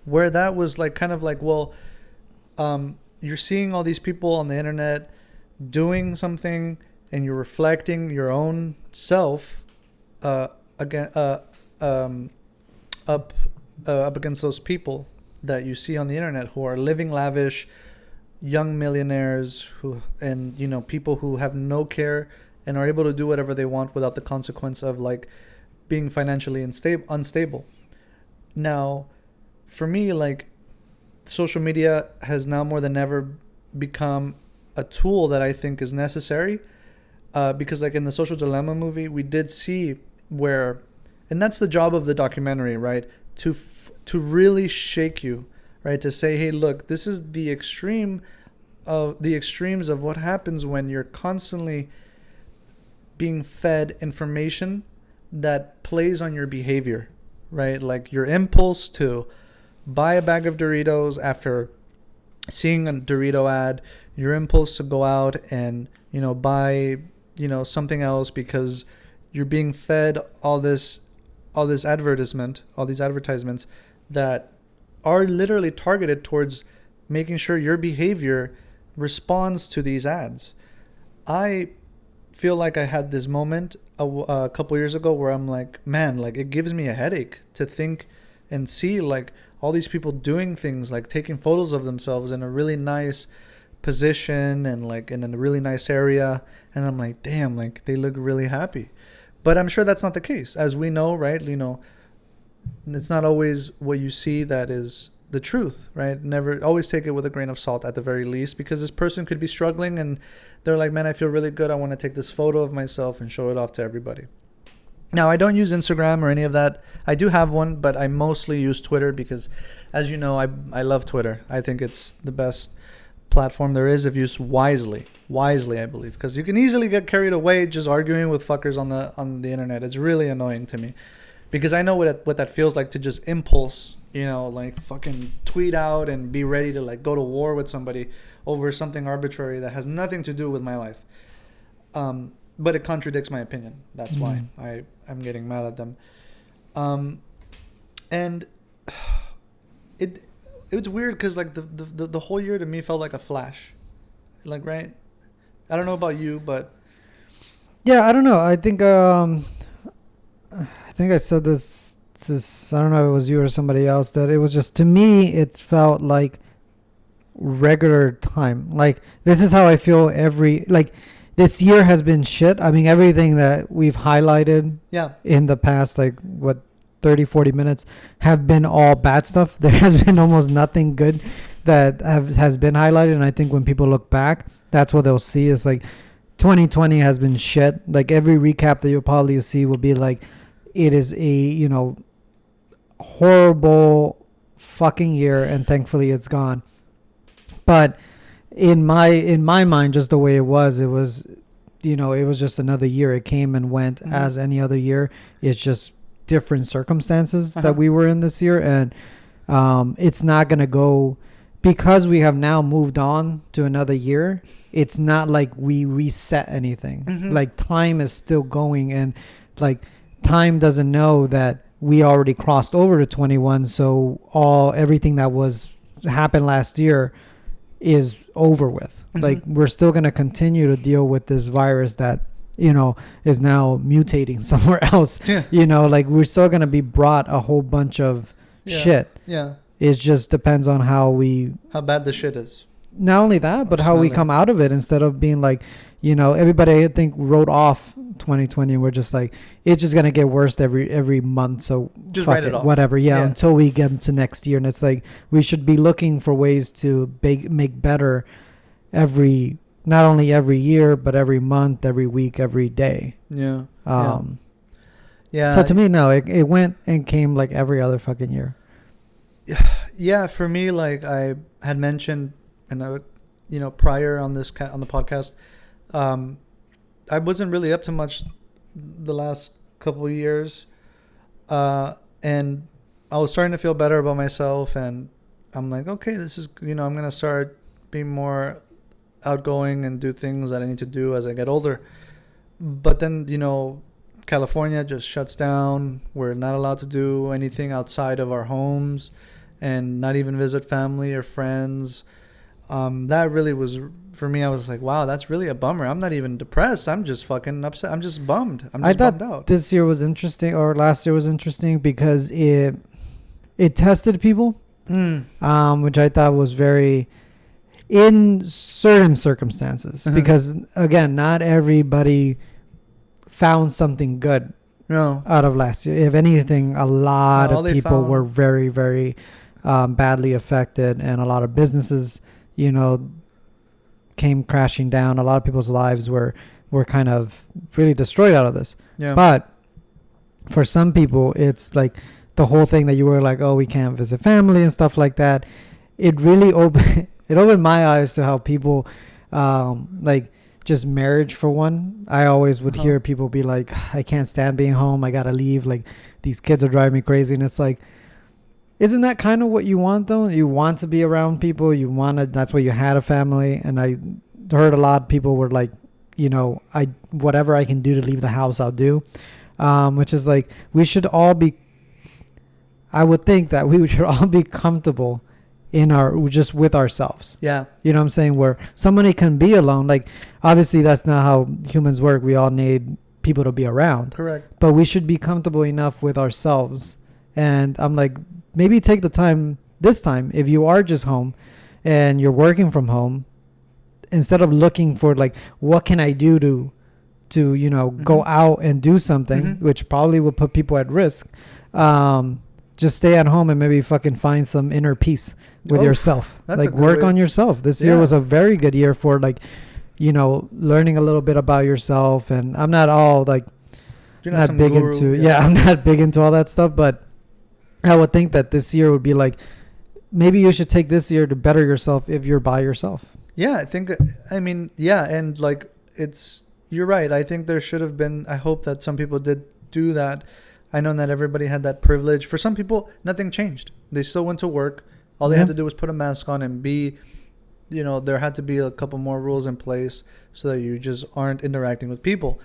where that was like kind of like, well, you're seeing all these people on the internet doing something, and you're reflecting your own self again up against those people that you see on the internet who are living lavish, young millionaires who, and you know, people who have no care and are able to do whatever they want without the consequence of like being financially unstable. Now, for me, like, social media has now more than ever become a tool that I think is necessary. Because like in the Social Dilemma movie, we did see where, and that's the job of the documentary, right? To really shake you, right? To say, hey, look, this is the extremes of what happens when you're constantly being fed information that plays on your behavior, right? Like your impulse to buy a bag of Doritos after seeing a Dorito ad, your impulse to go out and, buy, something else because you're being fed all these advertisements that are literally targeted towards making sure your behavior responds to these ads. I feel like I had this moment a couple years ago where I'm like, man, like it gives me a headache to think and see like all these people doing things like taking photos of themselves in a really nice position and like in a really nice area, and I'm like, damn, like they look really happy. But I'm sure that's not the case, as we know, right? It's not always what you see that is the truth, right? Never, always take it with a grain of salt at the very least, because this person could be struggling and they're like, man, I feel really good, I want to take this photo of myself and show it off to everybody. Now, I don't use Instagram or any of that. I do have one, but I mostly use Twitter because, as you know, I love Twitter. I think it's the best platform there is if used wisely, I believe, because you can easily get carried away just arguing with fuckers on the internet. It's really annoying to me because I know what that feels like to just impulse, like fucking tweet out and be ready to like go to war with somebody over something arbitrary that has nothing to do with my life. But it contradicts my opinion. That's why I'm getting mad at them. And it was weird because like the whole year to me felt like a flash, like, right? I don't know about you, but yeah, I don't know. I think I said this. I don't know if it was you or somebody else, that it was just, to me, it felt like regular time. Like this is how I feel this year has been shit. I mean, everything that we've highlighted in the past, 30-40 minutes have been all bad stuff. There has been almost nothing good that has been highlighted. And I think when people look back, that's what they'll see is like 2020 has been shit. Like every recap that you'll probably see will be like, it is a, horrible fucking year. And thankfully it's gone. But in my mind, just the way it was it was just another year. It came and went as any other year. It's just different circumstances that we were in this year. And it's not going to go, because we have now moved on to another year. It's not like we reset anything. Like time is still going, and like time doesn't know that we already crossed over to 21. So everything that happened last year is over with. Like we're still going to continue to deal with this virus that is now mutating somewhere else. Like we're still going to be brought a whole bunch of shit. It just depends on how bad the shit is. Not only that, but how we come out of it, instead of being like, everybody I think wrote off 2020 and we're just like, it's just going to get worse every month. So just write it off. Whatever. Yeah. Until we get to next year. And it's like, we should be looking for ways to make better not only every year, but every month, every week, every day. Yeah. So to me, no, it went and came like every other fucking year. Yeah. For me, like I had mentioned, and prior on the podcast, I wasn't really up to much the last couple of years, and I was starting to feel better about myself, and I'm like, okay, this is, I'm gonna start being more outgoing and do things that I need to do as I get older. But then, California just shuts down. We're not allowed to do anything outside of our homes and not even visit family or friends. That really was, for me, I was like, wow, that's really a bummer. I'm not even depressed. I'm just fucking upset. I'm just bummed. I thought bummed out. This year was interesting, or last year was interesting, because it tested people, which I thought was very, in certain circumstances, because again, not everybody found something good out of last year. If anything, a lot of people were very, very badly affected, and a lot of businesses, came crashing down. A lot of people's lives were kind of really destroyed out of this. Yeah. But for some people, it's like the whole thing that you were like, oh, we can't visit family and stuff like that. It really opened my eyes to how people like just marriage for one. I always would hear people be like, I can't stand being home. I got to leave. Like these kids are driving me crazy. And it's like, isn't that kind of what you want though? You want to be around people. You want to, that's why you had a family. And I heard a lot of people were like, you know, whatever I can do to leave the house, I'll do. Which is like, we should all be, I would think that we should all be comfortable just with ourselves. Yeah. You know what I'm saying? Where somebody can be alone. Like, obviously that's not how humans work. We all need people to be around. Correct. But we should be comfortable enough with ourselves. And I'm like, maybe take the time this time, if you are just home and you're working from home, instead of looking for like, what can I do to you know, go out and do something, which probably would put people at risk. Just stay at home and maybe fucking find some inner peace with yourself. Like work on yourself. This year was a very good year for like, you know, learning a little bit about yourself. And I'm not all like, not big into, I'm not big into all that stuff, but I would think that this year would be like, maybe you should take this year to better yourself if you're by yourself. Yeah, and like you're right. I think there should have been, I hope that some people did do that. I know that everybody had that privilege. For some people, nothing changed. They still went to work. All they had to do was put a mask on and be, you know, there had to be a couple more rules in place so that you just aren't interacting with people.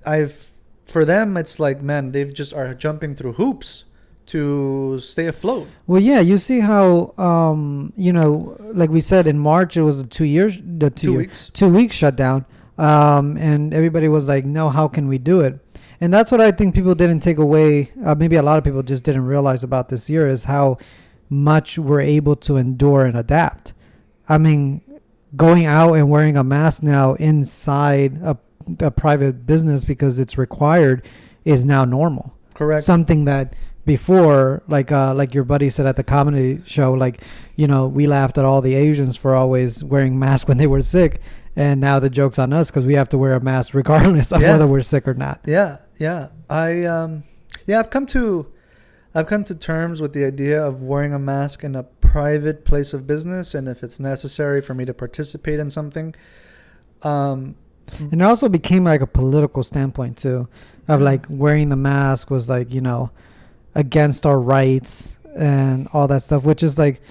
For them, it's like, man, they've just are jumping through hoops to stay afloat. Well, yeah, you see how, you know, like we said in March, it was a 2 weeks shutdown. And everybody was like, no, how can we do it? And that's what I think people didn't take away. Maybe a lot of people just didn't realize about this year is how much we're able to endure and adapt. I mean, going out and wearing a mask now inside a private business because it's required is now normal. Correct. Something that before, like your buddy said at the comedy show, like, you know, we laughed at all the Asians for always wearing masks when they were sick. And now the joke's on us because we have to wear a mask regardless of whether we're sick or not. Yeah. I've come to terms with the idea of wearing a mask in a private place of business, and if it's necessary for me to participate in something. And it also became like a political standpoint too, of like wearing the mask was like, you know, against our rights and all that stuff, which is like,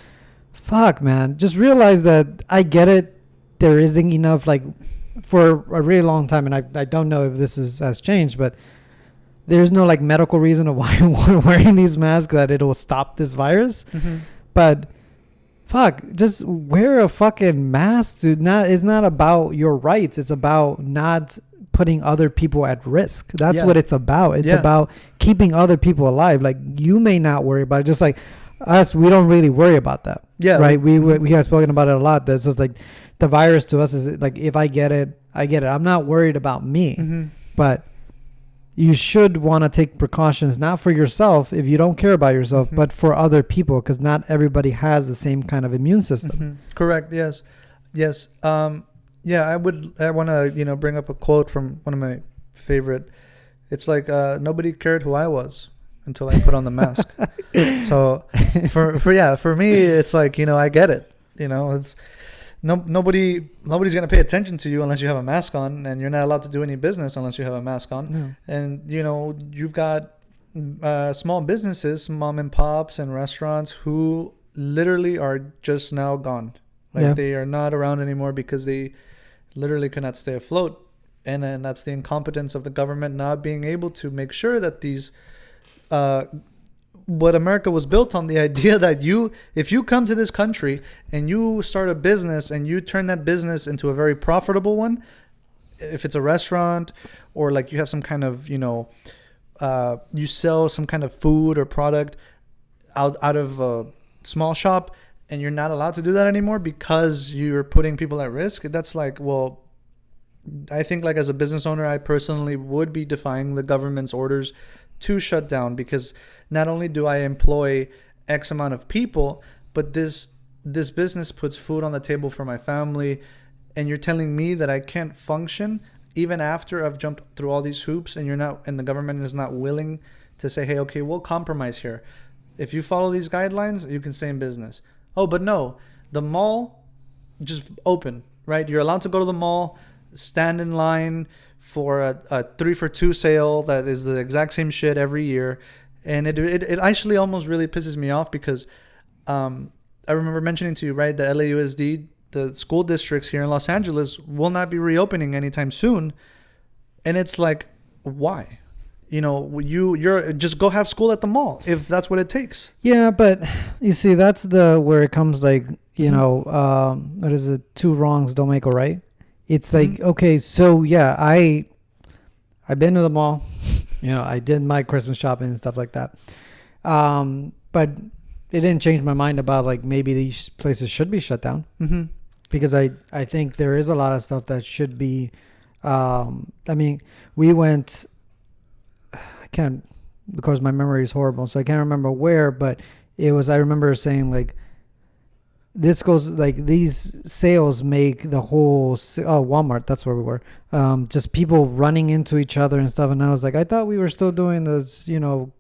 fuck, man. Just realize that I get it. There isn't enough, like, for a really long time, and I don't know if this has changed, but there's no like medical reason of why we're wearing these masks that it will stop this virus. But fuck, just wear a fucking mask. It's not about your rights. It's about not putting other people at risk. That's what it's about. It's about keeping other people alive. Like, you may not worry about it, just like us, we don't really worry about that. Yeah, right. We have spoken about it a lot. That's just like the virus to us is like, if I get it, I get it. I'm not worried about me, but you should want to take precautions, not for yourself if you don't care about yourself, but for other people, because not everybody has the same kind of immune system. Correct. Yes. I want to, bring up a quote from one of my favorite. It's like, nobody cared who I was until I put on the mask. So for me, it's like, I get it. It's nobody's going to pay attention to you unless you have a mask on, and you're not allowed to do any business unless you have a mask on. Yeah. And, you've got small businesses, mom and pops and restaurants who literally are just now gone. Like they are not around anymore because they literally cannot stay afloat. And then that's the incompetence of the government not being able to make sure that these what America was built on, the idea that if you come to this country and you start a business and you turn that business into a very profitable one, if it's a restaurant or like you have some kind of, you sell some kind of food or product out of a small shop, and you're not allowed to do that anymore because you're putting people at risk, that's like, well, I think like as a business owner, I personally would be defying the government's orders to shut down, because not only do I employ X amount of people, but this business puts food on the table for my family. and you're telling me that I can't function even after I've jumped through all these hoops, and the government is not willing to say, hey, okay, we'll compromise here. If you follow these guidelines, you can stay in business. Oh, but no, the mall just open, right? You're allowed to go to the mall, stand in line for a 3-for-2 sale that is the exact same shit every year. And it actually almost really pisses me off because I remember mentioning to you, right, the LAUSD, the school districts here in Los Angeles will not be reopening anytime soon. And it's like, why? You're just go have school at the mall if that's what it takes. Yeah, but you see, that's where it comes like, what is it? 2 wrongs don't make a right. It's like, okay, so yeah, I've been to the mall, I did my Christmas shopping and stuff like that. But it didn't change my mind about like maybe these places should be shut down. Mm-hmm. Because I think there is a lot of stuff that should be, we went, I can't, because my memory is horrible, so I can't remember where, but I remember saying like, this goes like these sales make the whole Walmart, that's where we were, just people running into each other and stuff, and I was like, I thought we were still doing this,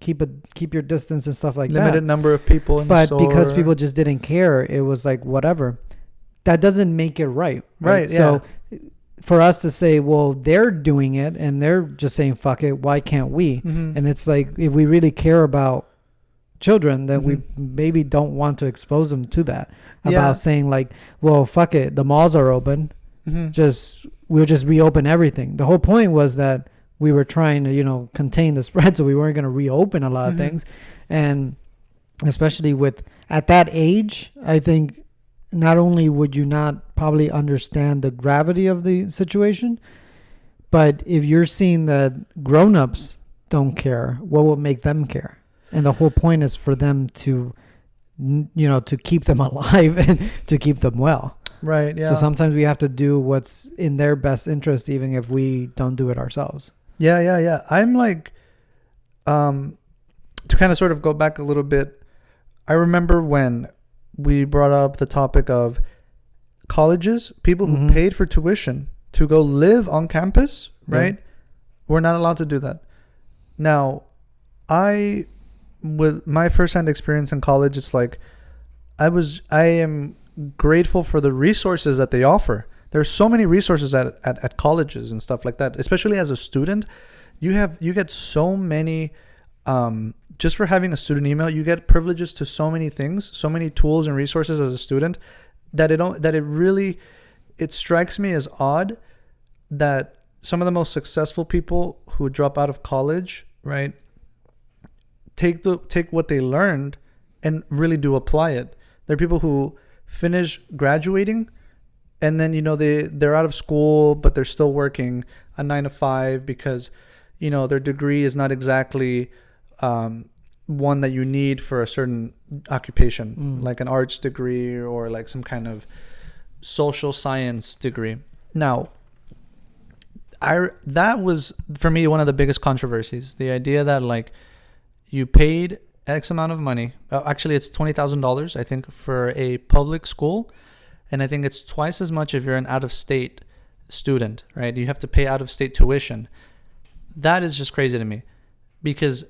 keep your distance and stuff like limited that, number of people in the store. But because people just didn't care, it was like whatever. That doesn't make it right. Right. Yeah. So for us to say, well, they're doing it and they're just saying fuck it, why can't we? Mm-hmm. And it's like, if we really care about children, then we maybe don't want to expose them to that. About saying like, well, fuck it, the malls are open, we'll just reopen everything. The whole point was that we were trying to contain the spread, so we weren't going to reopen a lot of things. And especially at that age, I think not only would you not probably understand the gravity of the situation, but if you're seeing that grown-ups don't care, what will make them care? And the whole point is for them to to keep them alive and to keep them well. Right. Yeah. So sometimes we have to do what's in their best interest, even if we don't do it ourselves. Yeah. I'm like, to kind of sort of go back a little bit. I remember when we brought up the topic of colleges, people who paid for tuition to go live on campus, right? We're not allowed to do that. Now, with my first-hand experience in college, it's like I am grateful for the resources that they offer. There's so many resources at colleges and stuff like that. Especially as a student, you get so many. Just for having a student email, you get privileges to so many things, so many tools and resources as a student that it strikes me as odd that some of the most successful people who drop out of college, right, take what they learned and really do apply it. There are people who finish graduating and then they're out of school but they're still working a 9 to 5 because their degree is not exactly one that you need for a certain occupation, like an arts degree or like some kind of social science degree. Now, that was for me one of the biggest controversies. The idea that like you paid X amount of money. Actually, it's $20,000, I think, for a public school, and I think it's twice as much if you're an out-of-state student, right? You have to pay out-of-state tuition. That is just crazy to me, because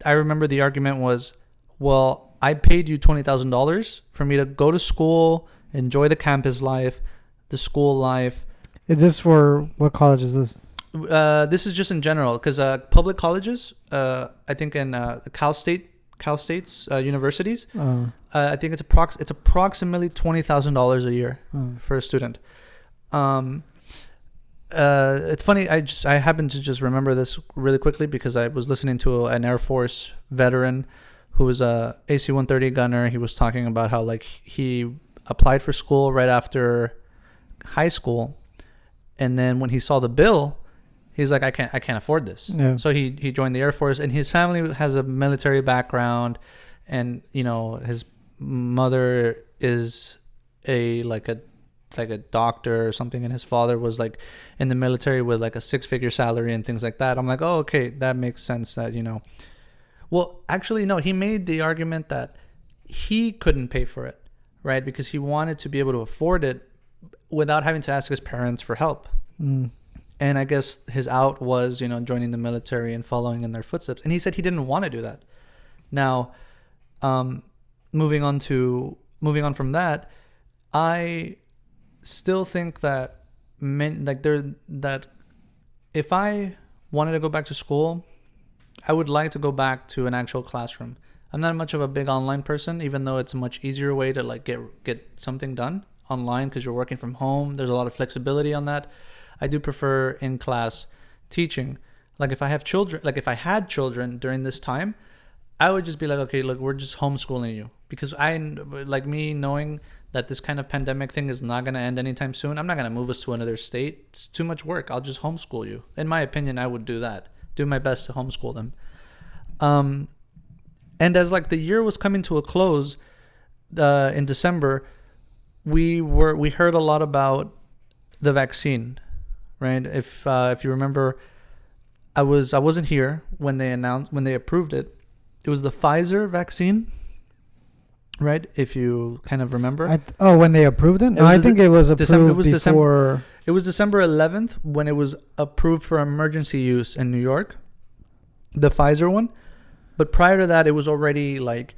I remember the argument was, well, I paid you $20,000 for me to go to school, enjoy the campus life, the school life. Is this for what college is this? This is just in general, because public colleges, I think in Cal State's universities, I think it's approximately $20,000 a year for a student. It's funny. I happened to just remember this really quickly because I was listening to an Air Force veteran who was a AC-130 gunner. He was talking about how like he applied for school right after high school, and then when he saw the bill, he's like, I can't afford this. Yeah. So he joined the Air Force, and his family has a military background, and his mother is a doctor or something, and his father was like in the military with like a 6-figure salary and things like that. I'm like, oh, okay, that makes sense that well, actually no, he made the argument that he couldn't pay for it, right? Because he wanted to be able to afford it, without having to ask his parents for help. Mm. And I guess his out was, joining the military and following in their footsteps. And he said he didn't want to do that. Now, moving on from that, I still think that that if I wanted to go back to school, I would like to go back to an actual classroom. I'm not much of a big online person, even though it's a much easier way to like get something done online because you're working from home. There's a lot of flexibility on that. I do prefer in-class teaching. Like if I had children during this time, I would just be like, okay, look, we're just homeschooling you, because knowing that this kind of pandemic thing is not going to end anytime soon. I'm not going to move us to another state. It's too much work. I'll just homeschool you. In my opinion, I would do that. Do my best to homeschool them. And as like the year was coming to a close, in December, we heard a lot about the vaccine, right? If you remember, I wasn't here when they approved it. It was the Pfizer vaccine, right? If you kind of remember. When they approved it? No, I think it was approved before. It was December 11th when it was approved for emergency use in New York, the Pfizer one. But prior to that, it was already like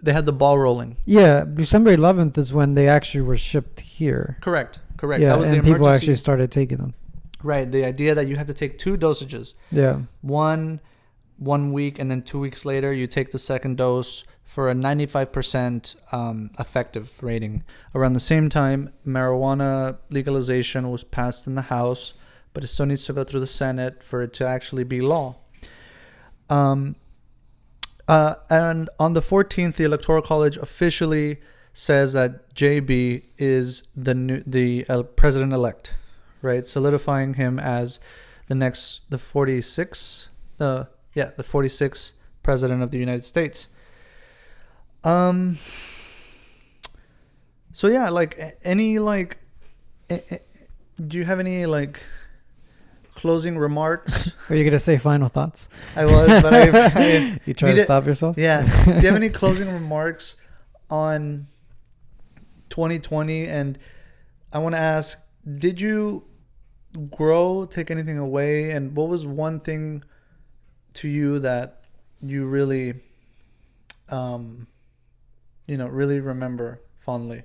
they had the ball rolling. Yeah, December 11th is when they actually were shipped here. Correct. Yeah, that was and people actually started taking them. Right, the idea that you have to take 2 dosages. Yeah. One week, and then 2 weeks later, you take the second dose for a 95% effective rating. Around the same time, marijuana legalization was passed in the House, but it still needs to go through the Senate for it to actually be law. And on the 14th, the Electoral College officially says that JB is the president-elect, right? Solidifying him as the 46th president of the United States. So yeah, like any like, do you have any like closing remarks? Are you gonna say final thoughts? I was, but I you try to stop yourself. Yeah. Do you have any closing remarks on 2020? And I want to ask, did you grow, take anything away, and what was one thing to you that you really, really remember fondly,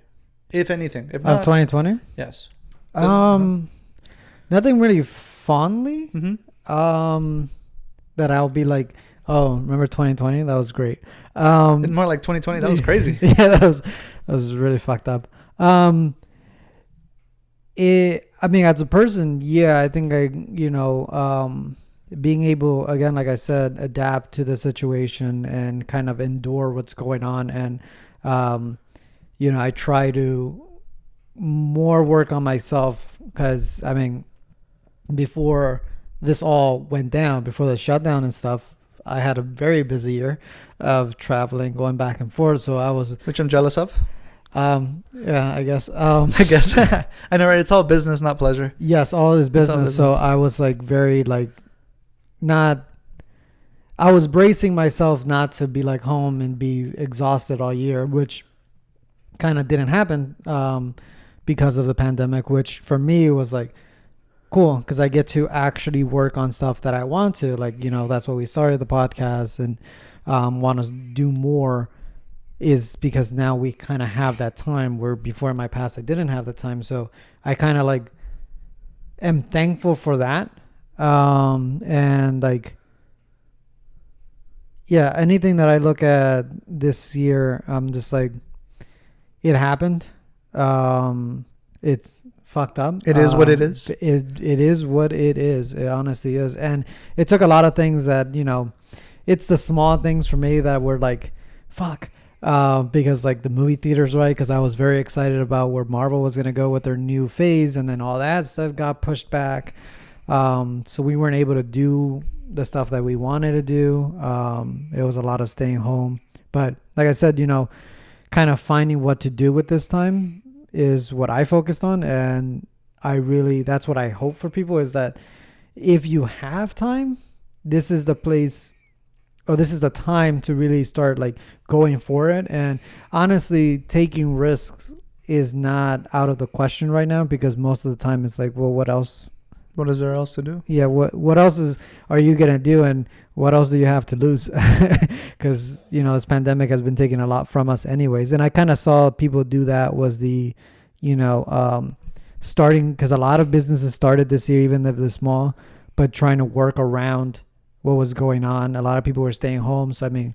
if anything? If not, of 2020? Yes. Nothing really fondly. Mm-hmm. That I'll be like, oh, remember 2020? That was great. More like 2020. That was crazy. Yeah, that was really fucked up. As a person, yeah, I think being able, again, like I said, adapt to the situation and kind of endure what's going on. And, I try to more work on myself because, before this all went down, before the shutdown and stuff, I had a very busy year of traveling, going back and forth. So I was, which I'm jealous of. Yeah, I guess. I guess. I know, right? It's all business, not pleasure. Yes, all is business. So I was like very like, I was bracing myself not to be like home and be exhausted all year, which kind of didn't happen because of the pandemic, which for me was like cool because I get to actually work on stuff that I want to. Like, that's why we started the podcast and want to do more, is because now we kind of have that time where before in my past I didn't have the time. So I kind of like am thankful for that. And like, yeah, anything that I look at this year, I'm just like, it happened. It's fucked up. It is what it is. It is what it is. It honestly is. And it took a lot of things that, it's the small things for me that were like, fuck. Because like the movie theaters, right? Because I was very excited about where Marvel was going to go with their new phase, and then all that stuff got pushed back. So we weren't able to do the stuff that we wanted to do. It was a lot of staying home. But like I said, kind of finding what to do with this time is what I focused on. And that's what I hope for people, is that if you have time, this is the place, or this is the time to really start like going for it. And honestly, taking risks is not out of the question right now, because most of the time it's like, well, what else? What is there else to do? Yeah, what else are you gonna do, and what else do you have to lose? Because this pandemic has been taking a lot from us, anyways. And I kind of saw people do that. Was the, starting, because a lot of businesses started this year, even if they're small, but trying to work around what was going on. A lot of people were staying home, so I mean,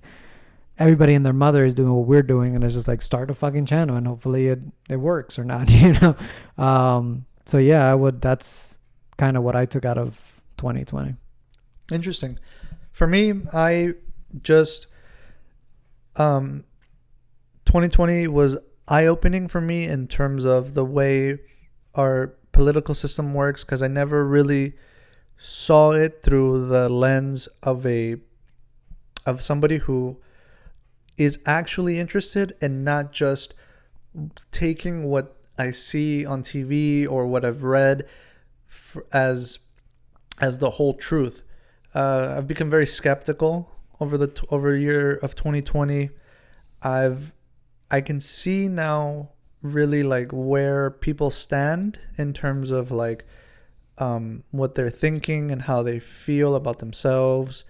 everybody and their mother is doing what we're doing, and it's just like, start a fucking channel, and hopefully it works or not. So yeah, that's kind of what I took out of 2020. Interesting. For me, I just 2020 was eye-opening for me in terms of the way our political system works, because I never really saw it through the lens of somebody who is actually interested, and not just taking what I see on TV or what I've read as the whole truth. I've become very skeptical over the year of 2020. I can see now really like where people stand in terms of like what they're thinking and how they feel about themselves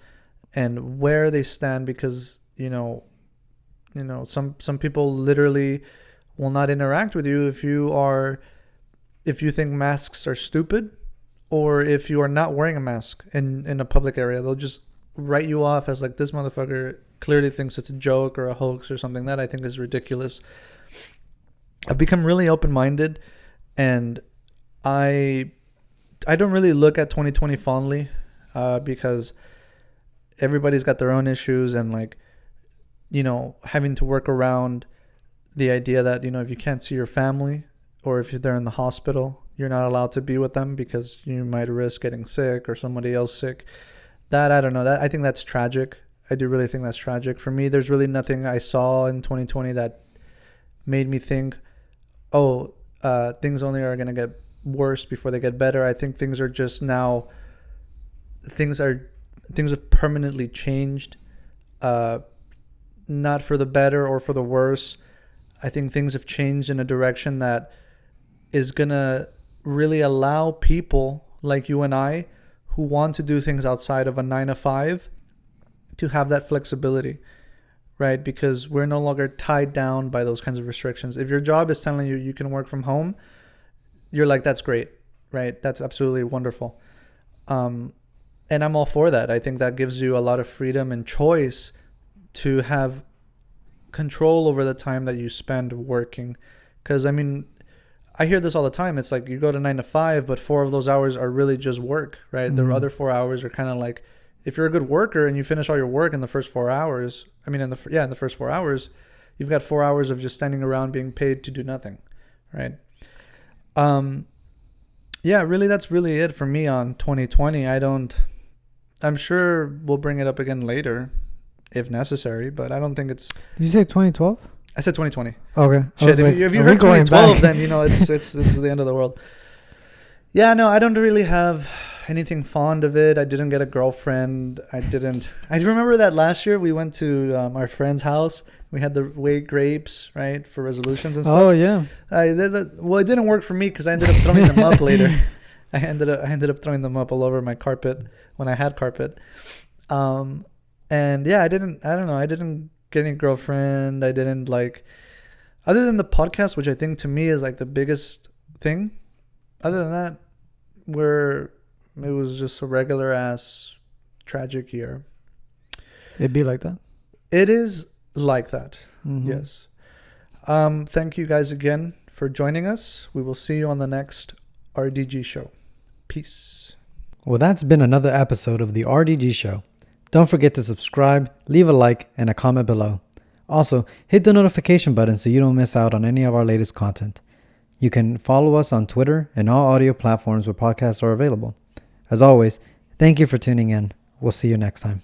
and where they stand, because some people literally will not interact with you if you think masks are stupid, or if you are not wearing a mask in a public area. They'll just write you off as like, this motherfucker clearly thinks it's a joke or a hoax or something. That I think is ridiculous. I've become really open-minded, and I don't really look at 2020 fondly, because everybody's got their own issues, and like, having to work around the idea that, if you can't see your family, or if they're in the hospital, you're not allowed to be with them because you might risk getting sick or somebody else sick. That, I don't know. I think that's tragic. I do really think that's tragic. For me, there's really nothing I saw in 2020 that made me think, things only are going to get worse before they get better. I think things are just now, things have permanently changed, not for the better or for the worse. I think things have changed in a direction that is going to really allow people like you and I, who want to do things outside of a 9-to-5, to have that flexibility, right? Because we're no longer tied down by those kinds of restrictions. If your job is telling you you can work from home, you're like, that's great, right? That's absolutely wonderful. And I'm all for that. I think that gives you a lot of freedom and choice to have control over the time that you spend working. Because, I mean, I hear this all the time. It's like you go to 9-to-5, but 4 of those hours are really just work, right? Mm-hmm. The other 4 hours are kind of like, if you're a good worker and you finish all your work in the first 4 hours, in the first 4 hours, you've got 4 hours of just standing around being paid to do nothing, right? Really, that's really it for me on 2020. I'm sure we'll bring it up again later if necessary, but I don't think it's... Did you say 2012? I said 2020. Okay. Shit, if you heard 2012, then it's the end of the world. Yeah, no, I don't really have anything fond of it. I didn't get a girlfriend. I remember that last year we went to our friend's house. We had the weight grapes, right, for resolutions and stuff. Oh yeah. Well, it didn't work for me because I ended up throwing them up later. I ended up throwing them up all over my carpet when I had carpet. And yeah, I don't know. I didn't get any girlfriend. I didn't other than the podcast, which I think to me is like the biggest thing. Other than that, it was just a regular ass tragic year. It'd be like that. It is like that. Mm-hmm. Yes. Thank you guys again for joining us. We will see you on the next RDG show. Peace. Well, that's been another episode of the RDG Show. Don't forget to subscribe, leave a like, and a comment below. Also, hit the notification button so you don't miss out on any of our latest content. You can follow us on Twitter and all audio platforms where podcasts are available. As always, thank you for tuning in. We'll see you next time.